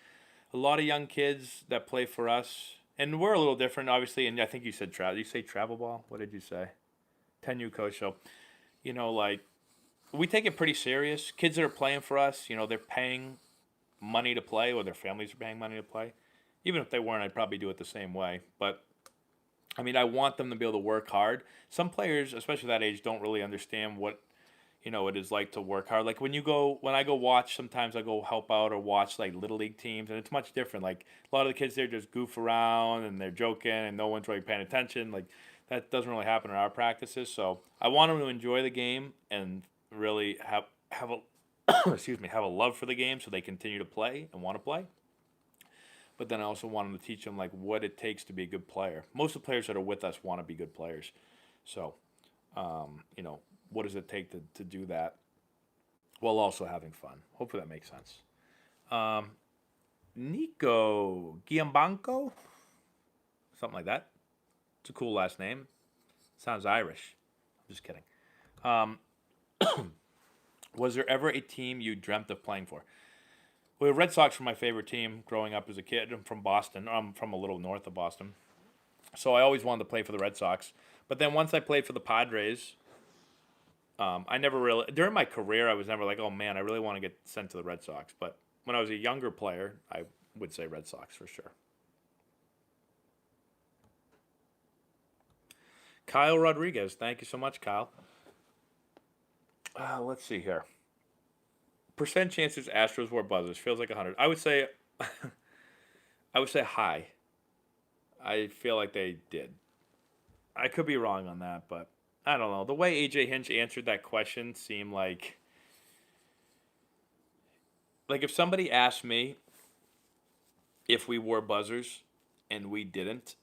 A lot of young kids that play for us, and we're a little different, obviously. And I think you said travel. You say travel ball? What did you say? 10U coach. So, like, we take it pretty serious. Kids that are playing for us, they're paying money to play, or their families are paying money to play. Even if they weren't, I'd probably do it the same way. But I mean, I want them to be able to work hard. Some players, especially that age, don't really understand what it is like to work hard. Like when I go watch, sometimes I go help out or watch like little league teams, and it's much different. Like a lot of the kids there just goof around and they're joking and no one's really paying attention. Like that doesn't really happen in our practices. So I want them to enjoy the game and really have a excuse me, have a love for the game so they continue to play and want to play. But then I also want them to teach them like what it takes to be a good player. Most of the players that are with us want to be good players. So, what does it take to do that while also having fun? Hopefully that makes sense. Nico Giambanco? Something like that. It's a cool last name. Sounds Irish. I'm just kidding. Was there ever a team you dreamt of playing for? Well, the Red Sox were my favorite team growing up as a kid. I'm from Boston. I'm from a little north of Boston. So I always wanted to play for the Red Sox. But then once I played for the Padres, I never really, during my career, I was never like, "Oh man, I really want to get sent to the Red Sox." But when I was a younger player, I would say Red Sox for sure. Kyle Rodriguez. Thank you so much, Kyle. Let's see here. Percent chances Astros wore buzzers. Feels like 100. I would say high. I feel like they did. I could be wrong on that, but I don't know. The way AJ Hinch answered that question seemed like like if somebody asked me if we wore buzzers and we didn't,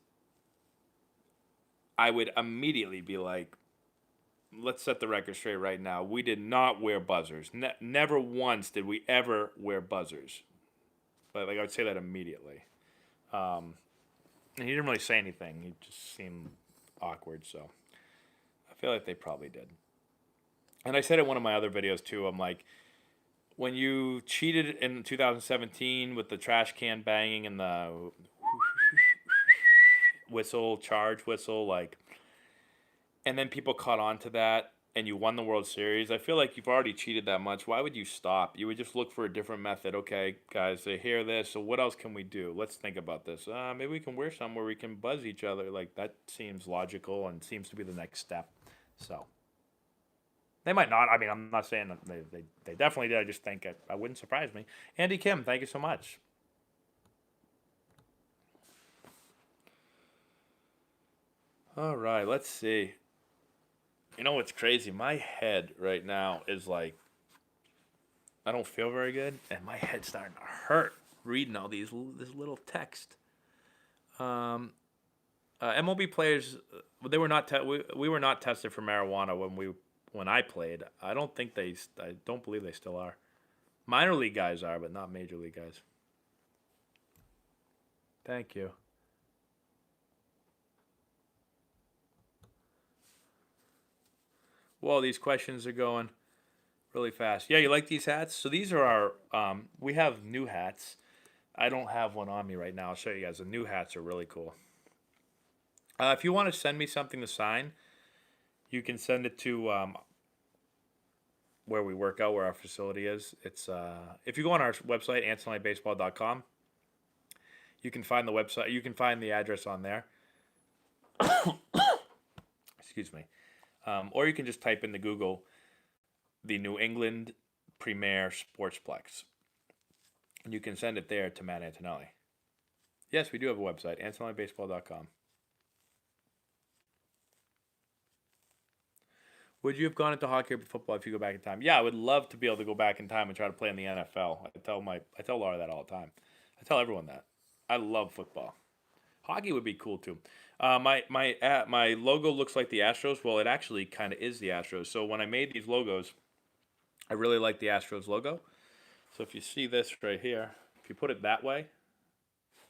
I would immediately be like, let's set the record straight right now. We did not wear buzzers. Never once did we ever wear buzzers. But like I would say that immediately. And he didn't really say anything. He just seemed awkward. So I feel like they probably did. And I said in one of my other videos too. I'm like, when you cheated in 2017 with the trash can banging and the whistle, charge whistle, like, and then people caught on to that and you won the World Series, I feel like you've already cheated that much. Why would you stop? You would just look for a different method. Okay, guys, they hear this, so what else can we do? Let's think about this. Maybe we can wear something where we can buzz each other. Like, that seems logical and seems to be the next step. So, they might not. I mean, I'm not saying that they definitely did. I just think it wouldn't surprise me. Andy Kim, thank you so much. All right, let's see. You know what's crazy? My head right now is like, I don't feel very good, and my head's starting to hurt reading all this little text. MLB players, they were not we were not tested for marijuana when I played. I don't believe they still are. Minor league guys are, but not major league guys. Thank you. Whoa, these questions are going really fast. Yeah, you like these hats? So these are our, we have new hats. I don't have one on me right now. I'll show you guys. The new hats are really cool. If you want to send me something to sign, you can send it to where we work out, where our facility is. It's if you go on our website, AntonelliBaseball.com, you can find the website. You can find the address on there. Excuse me. Or you can just type into Google the New England Premier Sportsplex. And you can send it there to Matt Antonelli. Yes, we do have a website, AntonelliBaseball.com. Would you have gone into hockey or football if you go back in time? Yeah, I would love to be able to go back in time and try to play in the NFL. I tell Laura that all the time. I tell everyone that. I love football. Hockey would be cool too. My logo looks like the Astros. Well, it actually kind of is the Astros. So when I made these logos, I really like the Astros logo. So if you see this right here, if you put it that way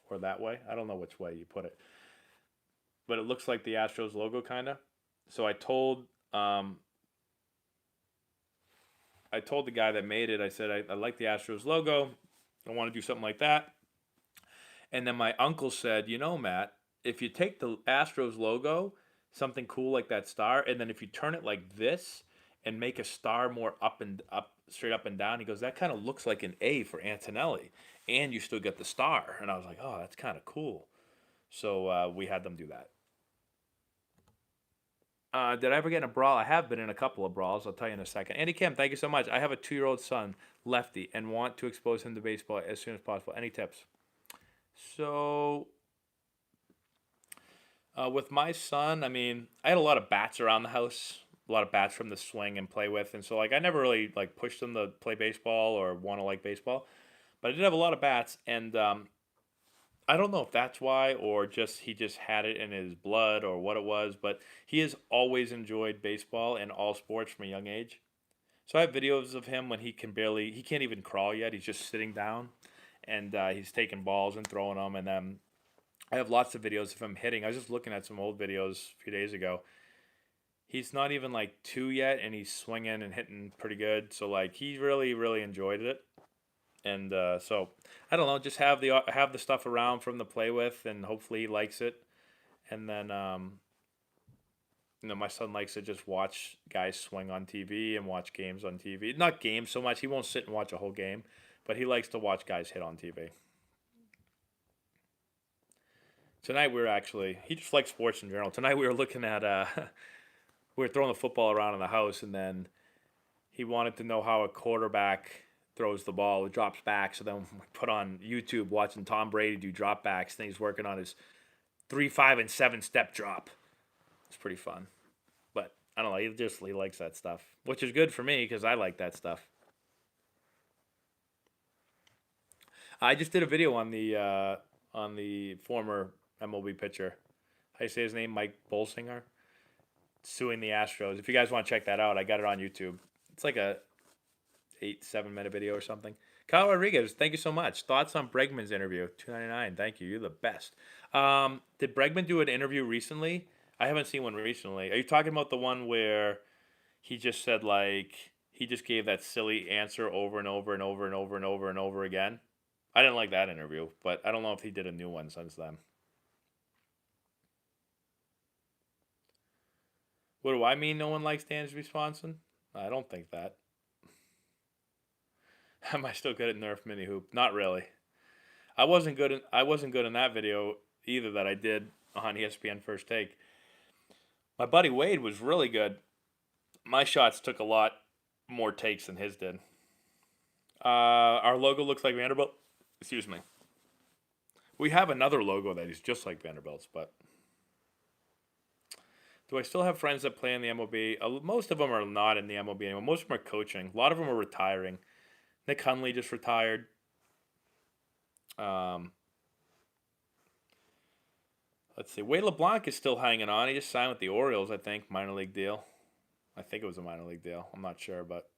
or that way, I don't know which way you put it, but it looks like the Astros logo kind of. So I told the guy that made it, I said, I like the Astros logo. I want to do something like that. And then my uncle said, you know, Matt, if you take the Astros logo, something cool like that star, and then if you turn it like this and make a star more straight up and down, he goes, that kind of looks like an A for Antonelli. And you still get the star. And I was like, oh, that's kind of cool. So we had them do that. Did I ever get in a brawl? I have been in a couple of brawls. I'll tell you in a second. Andy Kim, thank you so much. I have a 2-year-old son, lefty, and want to expose him to baseball as soon as possible. Any tips? So, with my son, I mean, I had a lot of bats around the house, a lot of bats from the swing and play with, and so like I never really like pushed him to play baseball or want to like baseball, but I did have a lot of bats, and I don't know if that's why or just he just had it in his blood or what it was, but he has always enjoyed baseball and all sports from a young age. So I have videos of him when he can't even crawl yet. He's just sitting down, and he's taking balls and throwing them. And then I have lots of videos of him hitting. I was just looking at some old videos a few days ago. He's not even like 2 yet, and he's swinging and hitting pretty good. So like he really, really enjoyed it. And so I don't know, just have the stuff around for him to play with, and hopefully he likes it. And then my son likes to just watch guys swing on TV and watch games on TV. Not games so much. He won't sit and watch a whole game, but he likes to watch guys hit on TV. Tonight he just likes sports in general. Tonight we were looking at, we were throwing the football around in the house, and then he wanted to know how a quarterback throws the ball, it drops back. So then we put on YouTube watching Tom Brady do drop backs. Then he's working on his 3, 5, and 7 step drop. It's pretty fun. But I don't know, he likes that stuff, which is good for me because I like that stuff. I just did a video on the former MLB pitcher. How do you say his name? Mike Bolsinger, suing the Astros. If you guys want to check that out, I got it on YouTube. It's like a 7 minute video or something. Kyle Rodriguez, thank you so much. Thoughts on Bregman's interview? $2.99. Thank you. You're the best. Did Bregman do an interview recently? I haven't seen one recently. Are you talking about the one where he just said he just gave that silly answer over and over and over and over and over and over again? I didn't like that interview, but I don't know if he did a new one since then. What do I mean? No one likes Dansby Swanson? I don't think that. Am I still good at Nerf mini hoop? Not really. I wasn't good in that video either that I did on ESPN First Take. My buddy Wade was really good. My shots took a lot more takes than his did. Our logo looks like Vanderbilt. Excuse me. We have another logo that is just like Vanderbilt's, but do I still have friends that play in the MLB? Most of them are not in the MLB anymore. Most of them are coaching. A lot of them are retiring. Nick Hundley just retired. Let's see. Wade LeBlanc is still hanging on. He just signed with the Orioles, I think. Minor league deal. I think it was a minor league deal. I'm not sure, but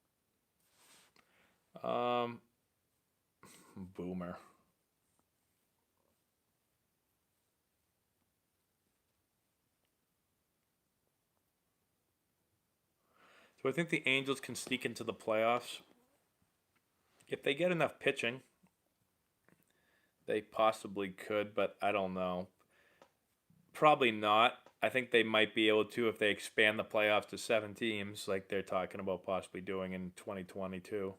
boomer. So I think the Angels can sneak into the playoffs. If they get enough pitching, they possibly could, but I don't know. Probably not. I think they might be able to if they expand the playoffs to 7 teams, like they're talking about possibly doing in 2022.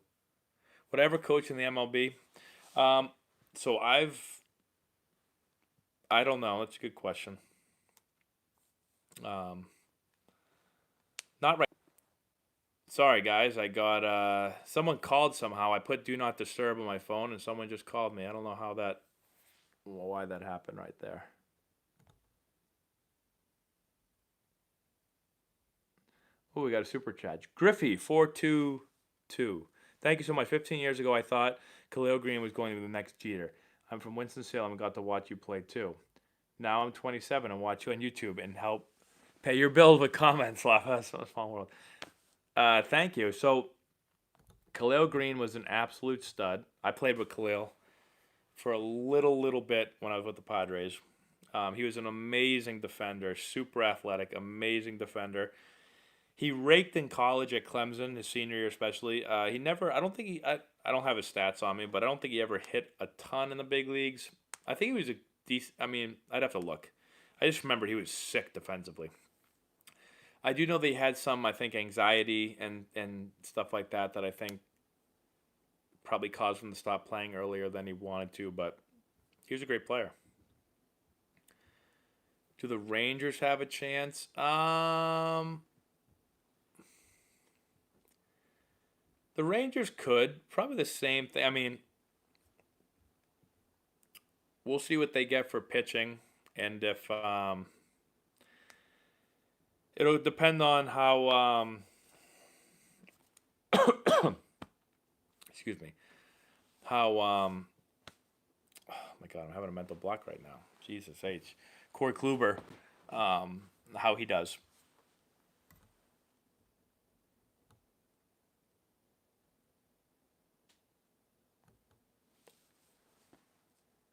Whatever coach in the MLB. So I don't know. That's a good question. Not right. Sorry, guys. I got someone called somehow. I put do not disturb on my phone, and someone just called me. I don't know why that happened right there. Oh, we got a super chat. Griffey422. Thank you so much. 15 years ago, I thought Khalil Green was going to be the next Jeter. I'm from Winston-Salem and got to watch you play too. Now I'm 27 and watch you on YouTube and help pay your bills with comments. That's a small world. Thank you. So Khalil Green was an absolute stud. I played with Khalil for a little bit when I was with the Padres. He was an amazing defender, super athletic, amazing defender. He raked in college at Clemson, his senior year especially. I don't have his stats on me, but I don't think he ever hit a ton in the big leagues. I think he was a decent, I'd have to look. I just remember he was sick defensively. I do know they had some, I think, anxiety and stuff like that I think probably caused him to stop playing earlier than he wanted to, but he was a great player. Do the Rangers have a chance? The Rangers could. Probably the same thing. We'll see what they get for pitching, and if it'll depend on how excuse me, how oh my God, I'm having a mental block right now. Jesus H. Corey Kluber, how he does.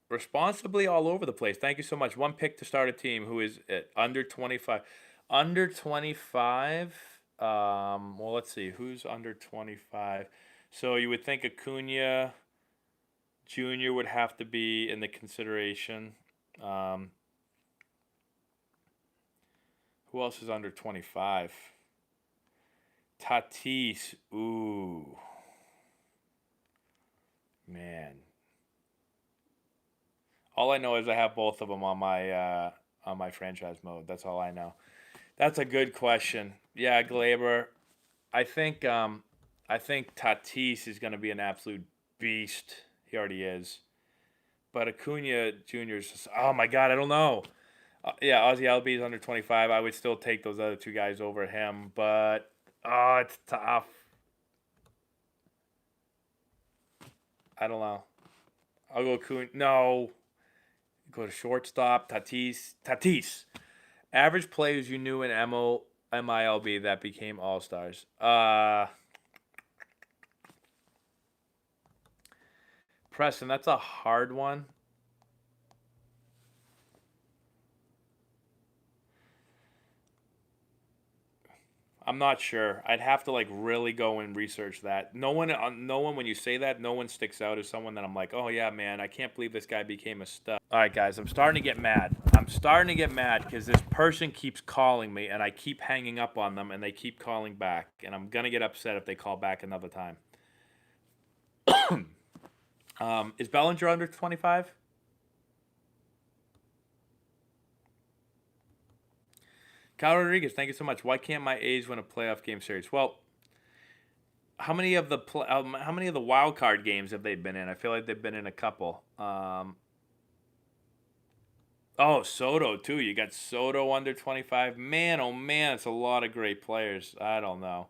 Responsibly all over the place. Thank you so much. One pick to start a team who is at under 25. Under 25. Well, let's see. Who's under 25? So you would think Acuna Jr. would have to be in the consideration. Who else is under 25? Tatis. Ooh. Man. All I know is I have both of them on my franchise mode. That's all I know. That's a good question. Yeah, Glaber. I think Tatis is going to be an absolute beast. He already is. But Acuna Jr. is just, oh my God, I don't know. Yeah, Ozzy Albies under 25. I would still take those other two guys over him, but it's tough. I don't know. I'll go Kuhn. No. Go to shortstop. Tatis. Average players you knew in MILB that became All-Stars. Preston, that's a hard one. I'm not sure. I'd have to like really go and research that. No one when you say that, no one sticks out as someone that I'm like, oh yeah, man, I can't believe this guy became a stud. All right, guys, I'm starting to get mad. Because this person keeps calling me, and I keep hanging up on them, and they keep calling back, and I'm gonna get upset if they call back another time. Is Bellinger under 25? Kyle Rodriguez, thank you so much. Why can't my A's win a playoff game series? Well, how many of the wild card games have they been in? I feel like they've been in a couple. Soto too. You got Soto under 25. Man, oh man, it's a lot of great players. I don't know.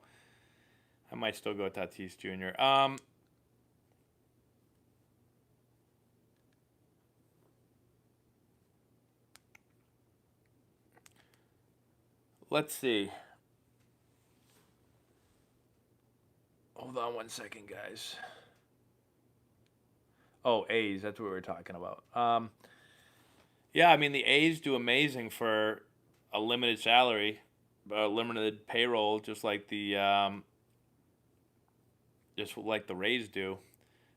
I might still go Tatis Jr. Let's see. Hold on one second, guys. Oh, A's. That's what we were talking about. Yeah, I mean, the A's do amazing for a limited salary, a limited payroll, just like the Rays do.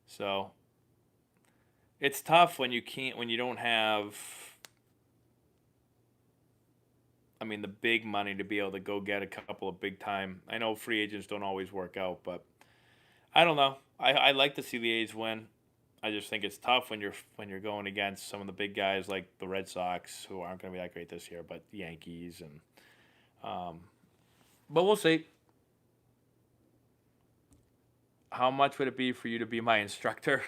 So it's tough when you don't have, I mean, the big money to be able to go get a couple of big time. I know free agents don't always work out, but I don't know. I like to see the A's win. I just think it's tough when you're going against some of the big guys like the Red Sox, who aren't going to be that great this year, but the Yankees and but we'll see. How much would it be for you to be my instructor?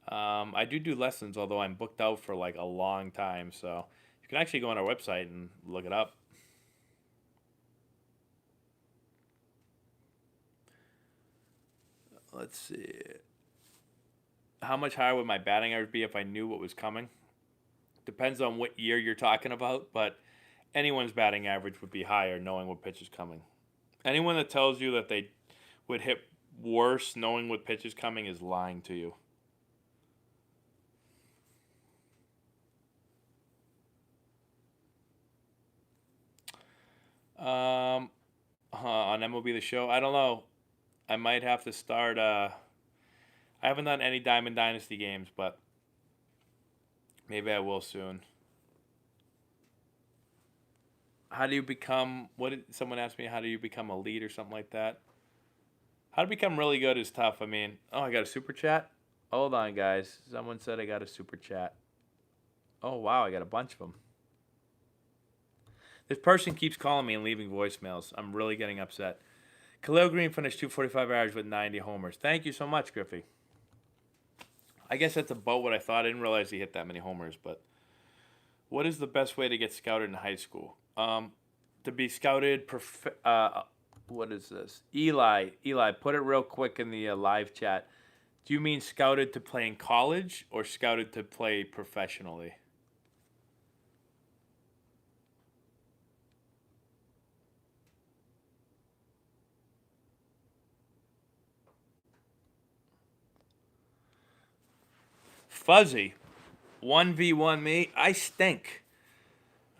I do lessons, although I'm booked out for like a long time, so you can actually go on our website and look it up. Let's see. How much higher would my batting average be if I knew what was coming? Depends on what year you're talking about, but anyone's batting average would be higher knowing what pitch is coming. Anyone that tells you that they would hit worse knowing what pitch is coming is lying to you. On MLB The Show, I don't know. I might have to start. I haven't done any Diamond Dynasty games, but maybe I will soon. How do you become? What did someone ask me? How do you become elite or something like that? How to become really good is tough. I mean, I got a super chat. Hold on, guys. Someone said I got a super chat. Oh wow, I got a bunch of them. This person keeps calling me and leaving voicemails. I'm really getting upset. Khalil Green finished 245 average with 90 homers. Thank you so much, Griffey. I guess that's about what I thought. I didn't realize he hit that many homers. But what is the best way to get scouted in high school? To be scouted, what is this? Eli, put it real quick in the live chat. Do you mean scouted to play in college or scouted to play professionally? Fuzzy, 1v1 me. I stink.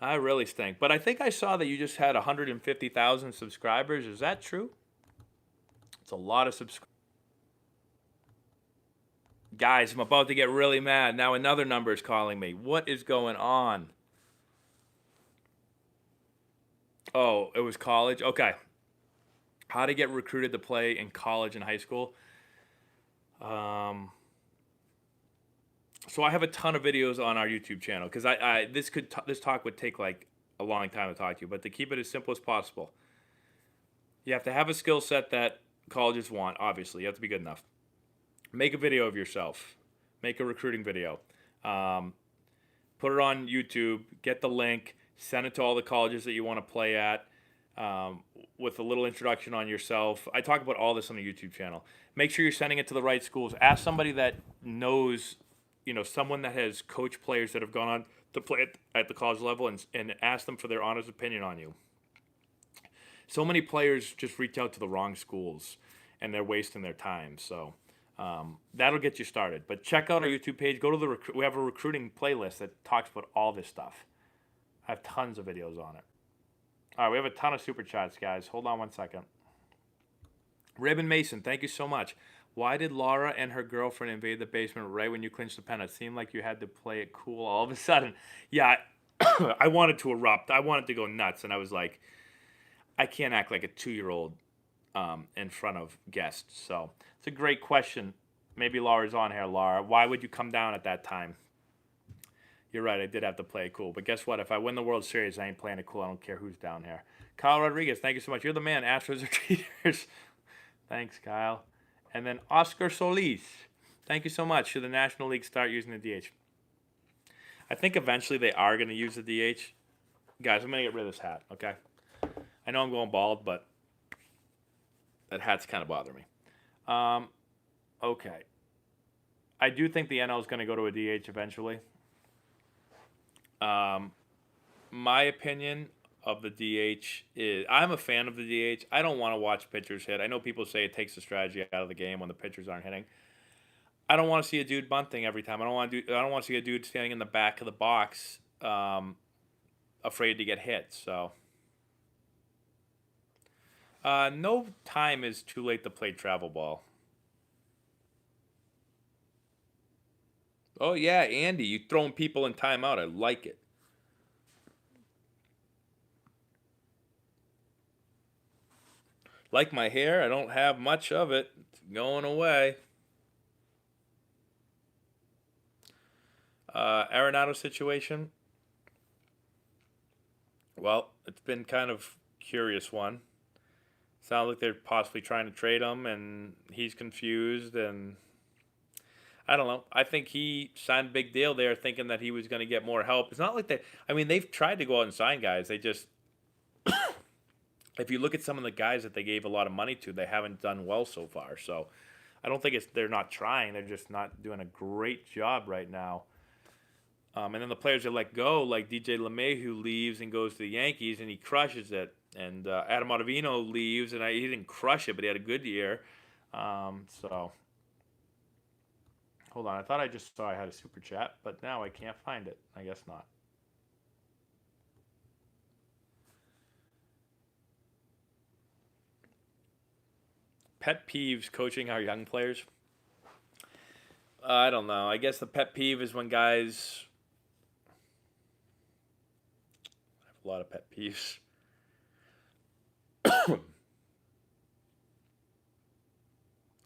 I really stink. But I think I saw that you just had 150,000 subscribers. Is that true? It's a lot of subscribers. Guys, I'm about to get really mad. Now another number is calling me. What is going on? Oh, it was college? Okay. How to get recruited to play in college and high school. So I have a ton of videos on our YouTube channel because this talk would take like a long time to talk to you, but to keep it as simple as possible, you have to have a skill set that colleges want. Obviously, you have to be good enough. Make a video of yourself. Make a recruiting video. Put it on YouTube. Get the link. Send it to all the colleges that you want to play at. With a little introduction on yourself. I talk about all this on the YouTube channel. Make sure you're sending it to the right schools. Ask somebody that knows, someone that has coached players that have gone on to play at the college level and ask them for their honest opinion on you. So many players just reach out to the wrong schools, and they're wasting their time. So that'll get you started. But check out our YouTube page. Go to we have a recruiting playlist that talks about all this stuff. I have tons of videos on it. All right, we have a ton of super chats, guys. Hold on one second. Raven Mason, thank you so much. Why did Laura and her girlfriend invade the basement right when you clinched the pen? It seemed like you had to play it cool all of a sudden. Yeah, I wanted to erupt. I wanted to go nuts, and I was like, I can't act like a 2-year-old in front of guests. So it's a great question. Maybe Laura's on here, Laura. Why would you come down at that time? You're right, I did have to play it cool. But guess what? If I win the World Series, I ain't playing it cool. I don't care who's down here. Kyle Rodriguez, thank you so much. You're the man. Astros are cheaters. Thanks, Kyle. And then Oscar Solis, thank you so much. Should the National League start using the DH? I think eventually they are going to use the DH. Guys, I'm going to get rid of this hat, okay? I know I'm going bald, but that hat's kind of bothering me. Okay. I do think the NL is going to go to a DH eventually. My opinion of the DH is I'm a fan of the DH. I don't want to watch pitchers hit. I know people say it takes the strategy out of the game when the pitchers aren't hitting. I don't want to see a dude bunting every time. I don't want to see a dude standing in the back of the box, afraid to get hit. So, no time is too late to play travel ball. Oh yeah, Andy, you throwing people in timeout. I like it. Like my hair, I don't have much of it. It's going away. Arenado situation. Well, it's been kind of curious one. Sounds like they're possibly trying to trade him, and he's confused, and I don't know. I think he signed a big deal there thinking that he was going to get more help. It's not like they – I mean, they've tried to go out and sign guys. They just – if you look at some of the guys that they gave a lot of money to, they haven't done well so far. So I don't think they're not trying. They're just not doing a great job right now. And then the players that let go, like DJ LeMahieu leaves and goes to the Yankees, and he crushes it. And Adam Ottavino leaves, and he didn't crush it, but he had a good year. So, hold on. I thought I just saw I had a super chat, but now I can't find it. I guess not. Pet peeves coaching our young players. I don't know. I guess the pet peeve is when guys... I have a lot of pet peeves.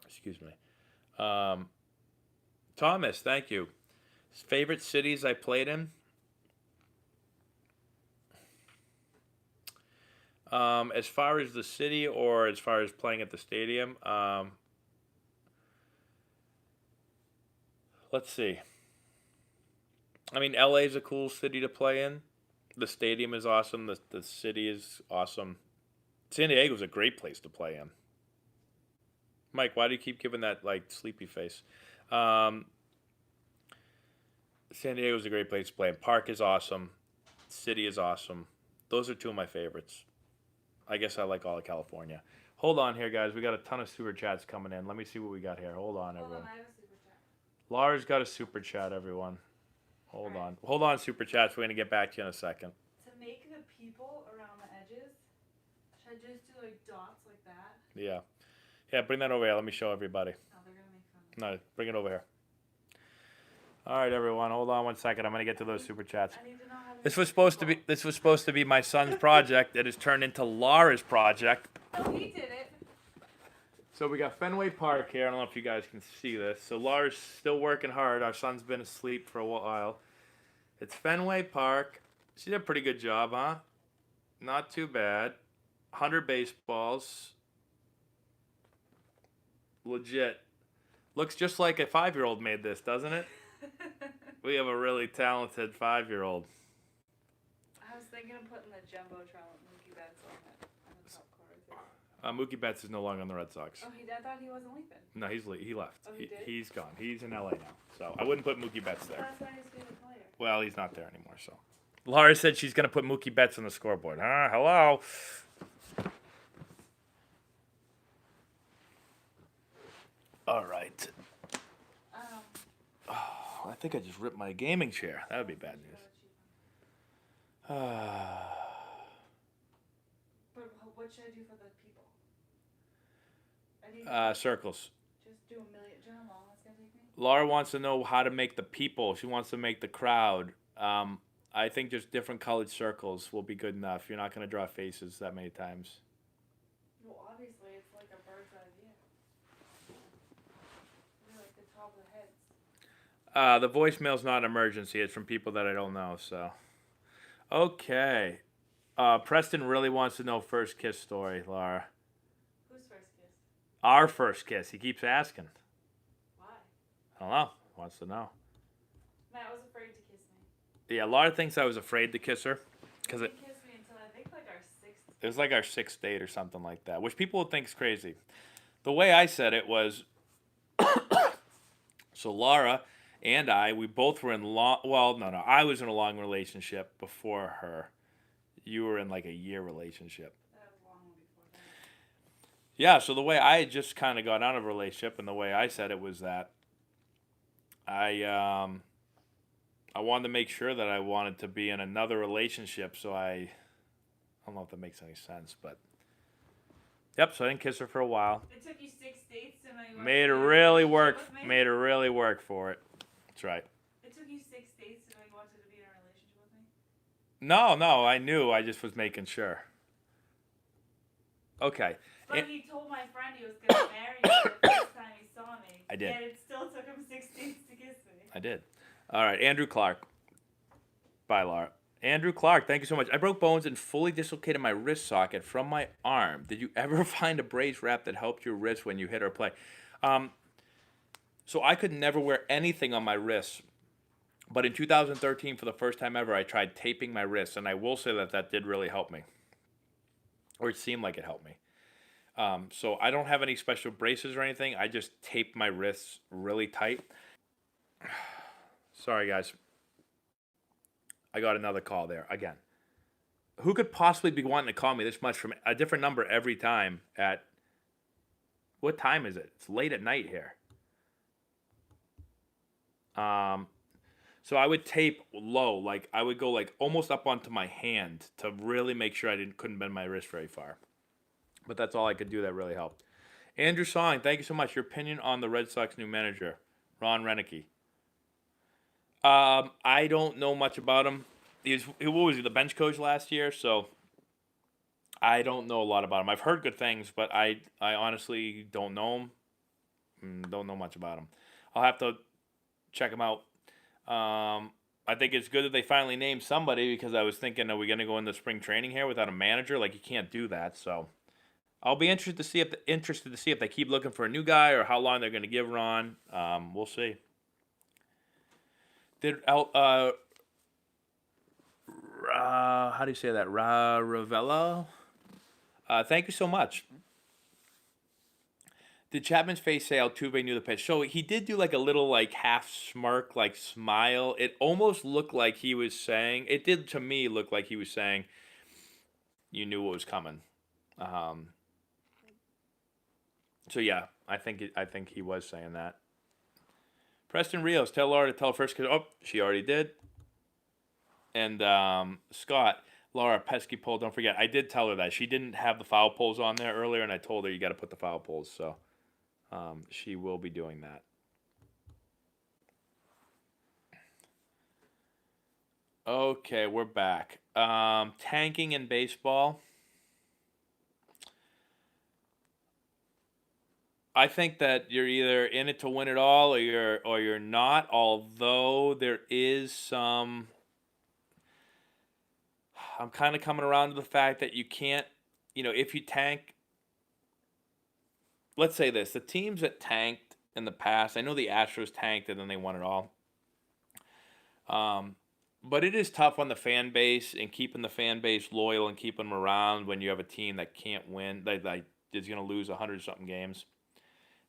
Excuse me. Thomas, thank you. Favorite cities I played in? As far as the city or as far as playing at the stadium? Let's see. I mean, LA is a cool city to play in. The stadium is awesome. The city is awesome. San Diego is a great place to play in. Mike, why do you keep giving that, like, sleepy face? San Diego is a great place to play in. Park is awesome. City is awesome. Those are two of my favorites. I guess I like all of California. Hold on here, guys. We got a ton of super chats coming in. Let me see what we got here. Hold on, everyone. I have a super chat. Laura's got a super chat, everyone. Hold on. Hold on, super chats. We're going to get back to you in a second. To make the people around the edges, should I just do like dots like that? Yeah. Yeah, bring that over here. Let me show everybody. No, they're going to make fun of me. No, bring it over here. All right, everyone. Hold on one second. I'm going to get to those super chats. I need to know how to This was supposed to be my son's project. It has turned into Laura's project. Oh, he did it. So we got Fenway Park here. I don't know if you guys can see this. So Laura's still working hard. Our son's been asleep for a while. It's Fenway Park. She did a pretty good job, huh? Not too bad. 100 baseballs. Legit. Looks just like a 5-year-old made this, doesn't it? We have a really talented 5-year-old. I was thinking of putting the Jumbotron Mookie Betts on the top corner. Mookie Betts is no longer on the Red Sox. Oh, I thought he wasn't leaving. No, he left. Oh, he did? He's gone. He's in LA now. So I wouldn't put Mookie Betts there. That's not his favorite player. Well, he's not there anymore. So Laura said she's going to put Mookie Betts on the scoreboard. Hello. All right. Oh, I think I just ripped my gaming chair. That would be bad news. But what should I do for the people? Circles. Just do a million. Do you know how long that's going to take me? Laura wants to know how to make the people. She wants to make the crowd. I think just different colored circles will be good enough. You're not going to draw faces that many times. Well, obviously, it's like a bird's eye view. They're like the top of the heads. The voicemail's not an emergency. It's from people that I don't know, so. Okay. Preston really wants to know first kiss story, Laura. Whose first kiss? Our first kiss. He keeps asking. Why? I don't know. Wants to know. Matt was afraid to kiss me. Yeah, Laura thinks I was afraid to kiss her. He didn't kiss me until I think like our sixth. It was like our sixth date or something like that, which people would think is crazy. The way I said it was, so Laura and we both were in I was in a long relationship before her. You were in like a year relationship. That was long before that. Yeah, so the way I had just kind of got out of a relationship and the way I said it was that I wanted to make sure that I wanted to be in another relationship, so I don't know if that makes any sense, but yep, so I didn't kiss her for a while. It took you 6 dates to know you wanted Made to her be in a really relationship work. with me? Made her really work for it. That's right. It took you 6 dates to know you wanted to be in a relationship with me? No, I knew. I just was making sure. Okay. But he told my friend he was going to marry me the first time he saw me. I did. Yet it still took him 6 dates to kiss me. I did. All right, Andrew Clark. Bye, Laura. Andrew Clark, thank you so much. I broke bones and fully dislocated my wrist socket from my arm. Did you ever find a brace wrap that helped your wrist when you hit or play? So I could never wear anything on my wrists. But in 2013, for the first time ever, I tried taping my wrists, and I will say that did really help me. Or it seemed like it helped me. So I don't have any special braces or anything. I just taped my wrists really tight. Sorry, guys. I got another call there again. Who could possibly be wanting to call me this much from a different number every time at... What time is it? It's late at night here. So I would tape low, like I would go like almost up onto my hand to really make sure I couldn't bend my wrist very far. But that's all I could do that really helped. Andrew Song, thank you so much. Your opinion on the Red Sox new manager, Ron Roenicke. I don't know much about him. He was the bench coach last year, so I don't know a lot about him. I've heard good things, but I honestly don't know him. Don't know much about him. I'll have to check him out. I think it's good that they finally named somebody because I was thinking, are we going to go into spring training here without a manager? Like, you can't do that. So I'll be interested to see if they keep looking for a new guy or how long they're going to give Ron. We'll see. How do you say that? Ravello? Thank you so much. Did Chapman's face say Altuve knew the pitch? So he did do like a little like half smirk, like smile. It almost looked like he was saying, it did to me look like he was saying, you knew what was coming. So yeah, I think he was saying that. Preston Rios, tell Laura to tell first. Oh, she already did. And Scott, Laura, pesky pole. Don't forget, I did tell her that she didn't have the foul poles on there earlier, and I told her you got to put the foul poles. So she will be doing that. Okay, we're back. Tanking in baseball. I think that you're either in it to win it all or you're not, although there is some... I'm kind of coming around to the fact that you can't, if you tank... Let's say this. The teams that tanked in the past, I know the Astros tanked and then they won it all. But it is tough on the fan base and keeping the fan base loyal and keeping them around when you have a team that can't win, that is going to lose 100-something games.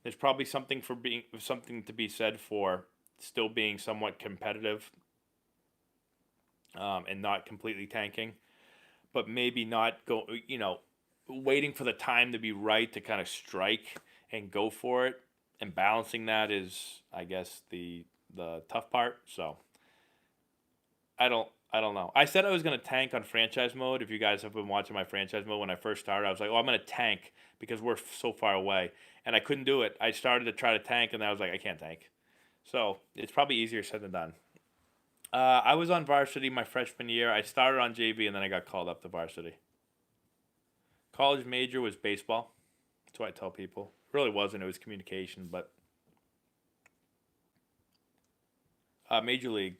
There's probably something to be said for still being somewhat competitive, and not completely tanking, but maybe not waiting for the time to be right to kind of strike and go for it, and balancing that is, I guess, the tough part. So I don't know. I said I was going to tank on franchise mode. If you guys have been watching my franchise mode when I first started, I was like, oh, I'm going to tank because we're so far away. And I couldn't do it. I started to try to tank, and then I was like, I can't tank. So it's probably easier said than done. I was on varsity my freshman year. I started on JV, and then I got called up to varsity. College major was baseball. That's what I tell people. It really wasn't. It was communication, but Major League.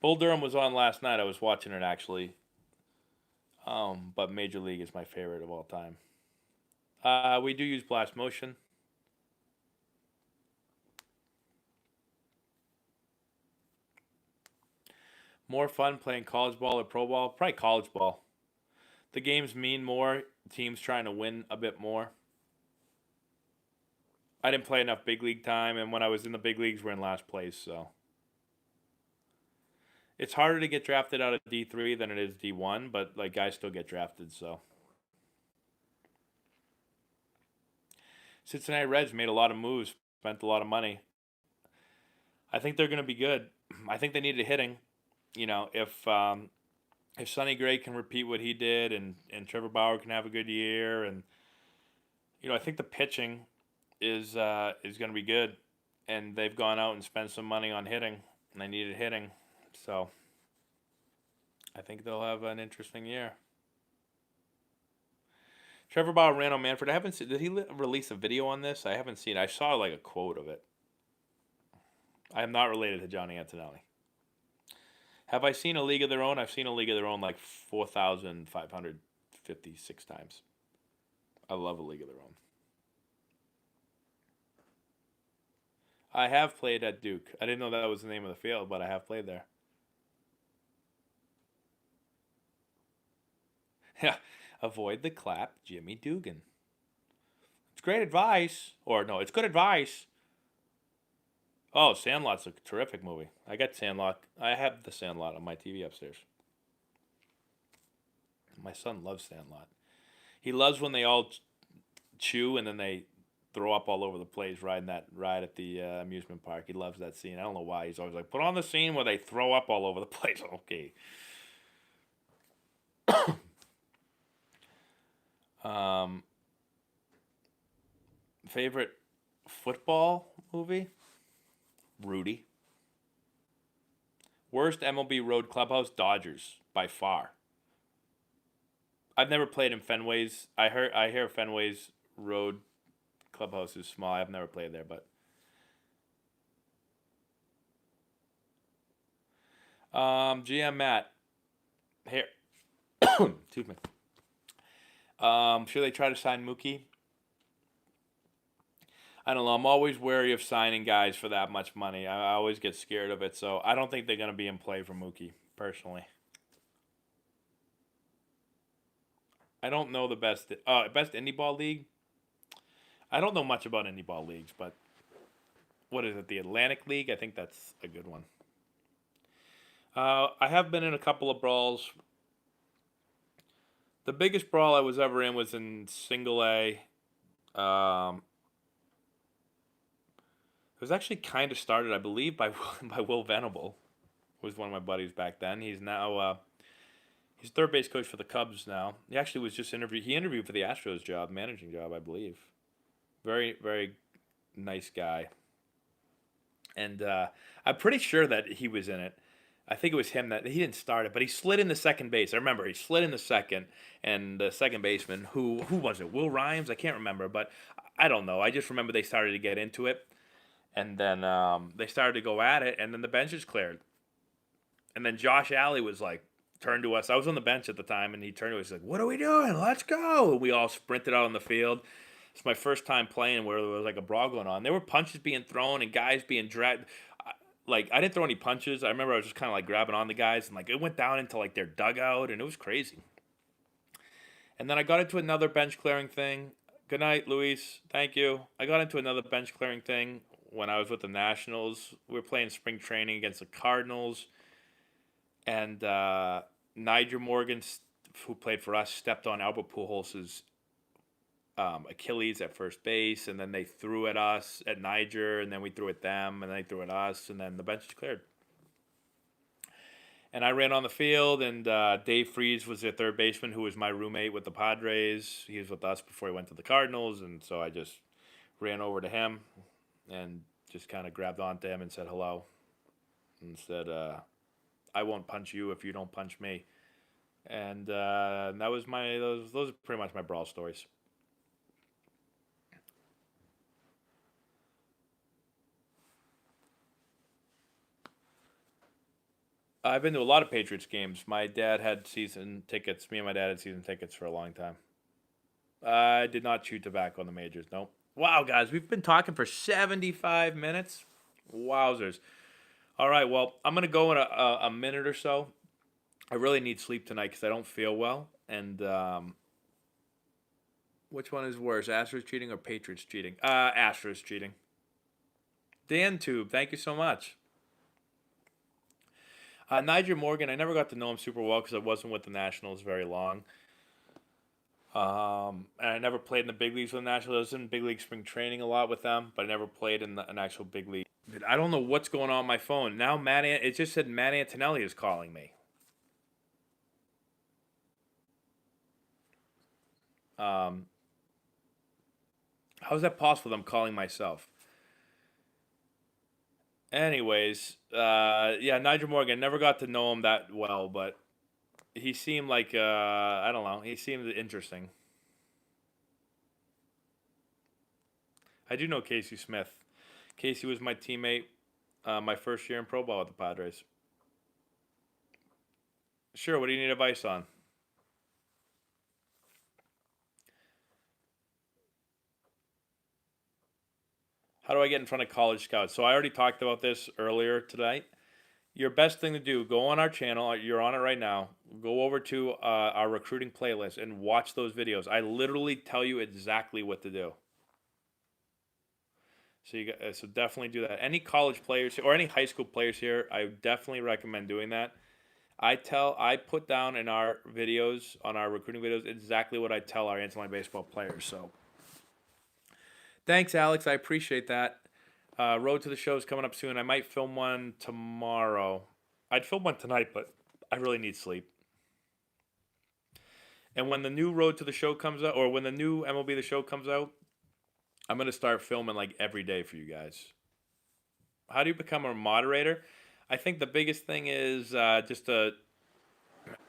Bull Durham was on last night. I was watching it, actually. But Major League is my favorite of all time. We do use blast motion. More fun playing college ball or pro ball? Probably college ball. The games mean more. Teams trying to win a bit more. I didn't play enough big league time, and when I was in the big leagues, we're in last place, so. It's harder to get drafted out of D3 than it is D1, but like guys still get drafted, so. Cincinnati Reds made a lot of moves, spent a lot of money. I think they're going to be good. I think they needed hitting. If Sonny Gray can repeat what he did, and Trevor Bauer can have a good year, and I think the pitching is going to be good, and they've gone out and spent some money on hitting, and they needed hitting, so I think they'll have an interesting year. Trevor Bauer ran on Manfred. I haven't seen. Did he release a video on this? I haven't seen. I saw like a quote of it. I am not related to Johnny Antonelli. Have I seen A League of Their Own? I've seen A League of Their Own like 4,556 times. I love A League of Their Own. I have played at Duke. I didn't know that was the name of the field, but I have played there. Yeah, avoid the clap, Jimmy Dugan. It's great advice. Or no, it's good advice. Oh, Sandlot's a terrific movie. I got Sandlot. I have the Sandlot on my TV upstairs. My son loves Sandlot. He loves when they all chew and then they throw up all over the place riding that ride at the amusement park. He loves that scene. I don't know why. He's always like, put on the scene where they throw up all over the place. Okay. Favorite football movie? Rudy. Worst MLB road clubhouse? Dodgers, by far. I've never played in Fenway's. I hear Fenway's road clubhouse is small. I've never played there, but GM Matt. Here. Excuse me. Should they try to sign Mookie? I don't know. I'm always wary of signing guys for that much money. I always get scared of it, so I don't think they're going to be in play for Mookie, personally. I don't know the best indie ball league. I don't know much about indie ball leagues, but what is it? The Atlantic League? I think that's a good one. I have been in a couple of brawls. The biggest brawl I was ever in was in Single A. It was actually kind of started, I believe, by Will Venable. Was one of my buddies back then. He's now he's third base coach for the Cubs now. He actually was just interviewed. He interviewed for the Astros job, managing job, I believe. Very, very nice guy. And I'm pretty sure that he was in it. I think it was him that he didn't start it, but he slid into second base. I remember he slid into second, and the second baseman, who was it? Will Rhymes? I can't remember, but I don't know. I just remember they started to get into it. And then they started to go at it, and then the benches cleared. And then Josh Alley was like, turned to us. I was on the bench at the time, and he turned to us. He's like, what are we doing? Let's go. And we all sprinted out on the field. It's my first time playing where there was like a brawl going on. There were punches being thrown and guys being dragged. Like, I didn't throw any punches. I remember I was just kind of like grabbing on the guys, and like it went down into like their dugout, and it was crazy. And then I got into another bench clearing thing. Good night, Luis. Thank you. I got into another bench clearing thing when I was with the Nationals. We were playing spring training against the Cardinals. And Nigel Morgan, who played for us, stepped on Albert Pujols' Achilles at first base, and then they threw at us at Niger, and then we threw at them, and they threw at us, and then the bench is cleared. And I ran on the field, and Dave Freese was their third baseman, who was my roommate with the Padres. He was with us before he went to the Cardinals, and so I just ran over to him and just kind of grabbed onto him and said hello, and said, "I won't punch you if you don't punch me." And that was those are pretty much my brawl stories. I've been to a lot of Patriots games. My dad had season tickets. Me and my dad had season tickets for a long time. I did not chew tobacco in the majors. Nope. Wow, guys, we've been talking for 75 minutes. Wowzers. All right, well, I'm going to go in a minute or so. I really need sleep tonight because I don't feel well. And which one is worse, Astros cheating or Patriots cheating? Astros cheating. Dan Tube, thank you so much. Nigel Morgan, I never got to know him super well because I wasn't with the Nationals very long. And I never played in the big leagues with the Nationals. I was in big league spring training a lot with them, but I never played in an actual big league. I don't know what's going on my phone. Now it just said Matt Antonelli is calling me. How is that possible that I'm calling myself? Anyways, yeah, Nigel Morgan, never got to know him that well, but he seemed like, I don't know, he seemed interesting. I do know Casey Smith. Casey was my teammate my first year in pro ball with the Padres. Sure, what do you need advice on? How do I get in front of college scouts? So I already talked about this earlier tonight. Your best thing to do, go on our channel. You're on it right now. Go over to our recruiting playlist and watch those videos. I literally tell you exactly what to do. So definitely do that. Any college players or any high school players here, I definitely recommend doing that. I put down in our videos, on our recruiting videos, exactly what I tell our Antonelli baseball players. So thanks, Alex. I appreciate that. Road to the show is coming up soon. I might film one tomorrow. I'd film one tonight, but I really need sleep. And when the new Road to the Show comes out, or when the new MLB The Show comes out, I'm going to start filming like every day for you guys. How do you become a moderator? I think the biggest thing is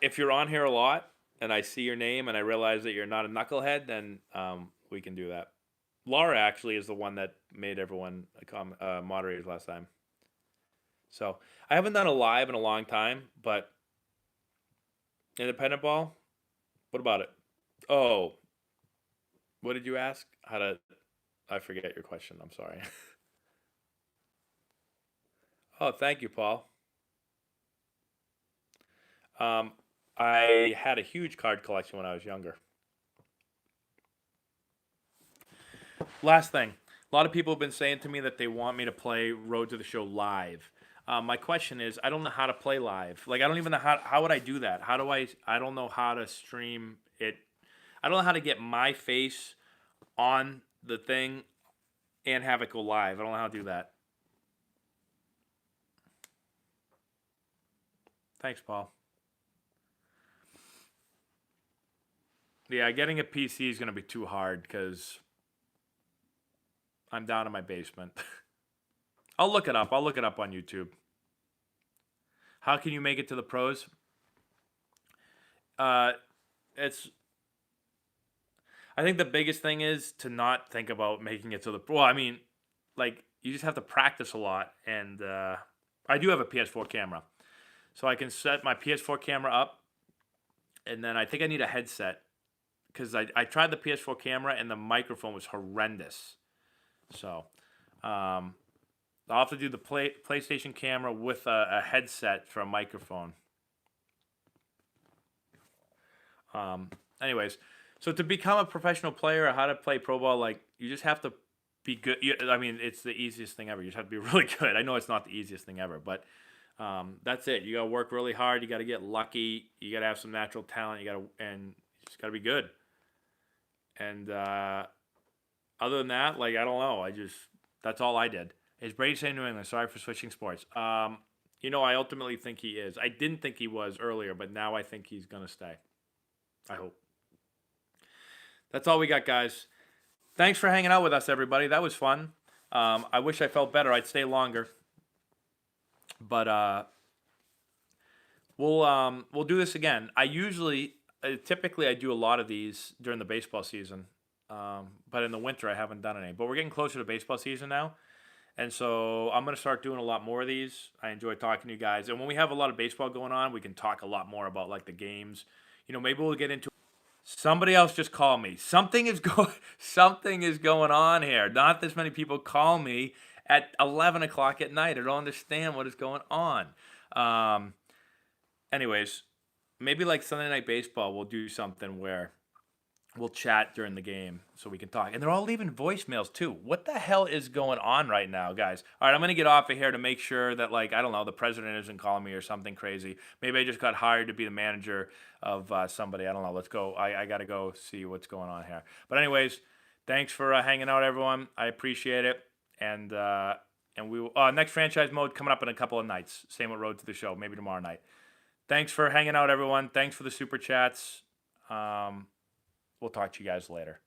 if you're on here a lot and I see your name and I realize that you're not a knucklehead, then we can do that. Laura actually is the one that made everyone moderators last time. So I haven't done a live in a long time, but independent ball, what about it? Oh, what did you ask? I forget your question. I'm sorry. Oh, thank you, Paul. I had a huge card collection when I was younger. Last thing. A lot of people have been saying to me that they want me to play Road to the Show live. My question is, I don't know how to play live. Like, I don't even know how would I do that? I don't know how to stream it. I don't know how to get my face on the thing and have it go live. I don't know how to do that. Thanks, Paul. Yeah, getting a PC is going to be too hard because I'm down in my basement. I'll look it up. I'll look it up on YouTube. How can you make it to the pros? I think the biggest thing is to not think about making it to the... Well, I mean, like, you just have to practice a lot. And I do have a PS4 camera. So I can set my PS4 camera up. And then I think I need a headset. Because I tried the PS4 camera and the microphone was horrendous. So I'll have to do the PlayStation camera with a headset for a microphone. Anyways, So to become a professional player or how to play pro ball, like you just have to be good. I mean, it's the easiest thing ever. You just have to be really good. I know it's not the easiest thing ever, but that's it. You got to work really hard. You got to get lucky. You got to have some natural talent. And you just got to be good. And other than that, like I don't know. That's all I did. Is Brady saying New England? Sorry for switching sports. You know, I ultimately think he is. I didn't think he was earlier, but now I think he's gonna stay. I hope. That's all we got, guys. Thanks for hanging out with us, everybody. That was fun. I wish I felt better. I'd stay longer. But we'll do this again. Typically I do a lot of these during the baseball season. But in the winter I haven't done any. But we're getting closer to baseball season now. And so I'm going to start doing a lot more of these. I enjoy talking to you guys. And when we have a lot of baseball going on, we can talk a lot more about like the games. You know, maybe we'll get into. Somebody else just called me. Something is going on here. Not this many people call me at 11 o'clock at night. I don't understand what is going on. Anyways, maybe like Sunday Night Baseball, we'll do something where we'll chat during the game so we can talk. And they're all leaving voicemails too. What the hell is going on right now, guys? All right, I'm going to get off of here to make sure that, like, I don't know, the president isn't calling me or something crazy. Maybe I just got hired to be the manager of somebody. I don't know. Let's go. I got to go see what's going on here. But anyways, thanks for hanging out, everyone. I appreciate it. And we will, next franchise mode coming up in a couple of nights. Same with Road to the Show, maybe tomorrow night. Thanks for hanging out, everyone. Thanks for the super chats. We'll talk to you guys later.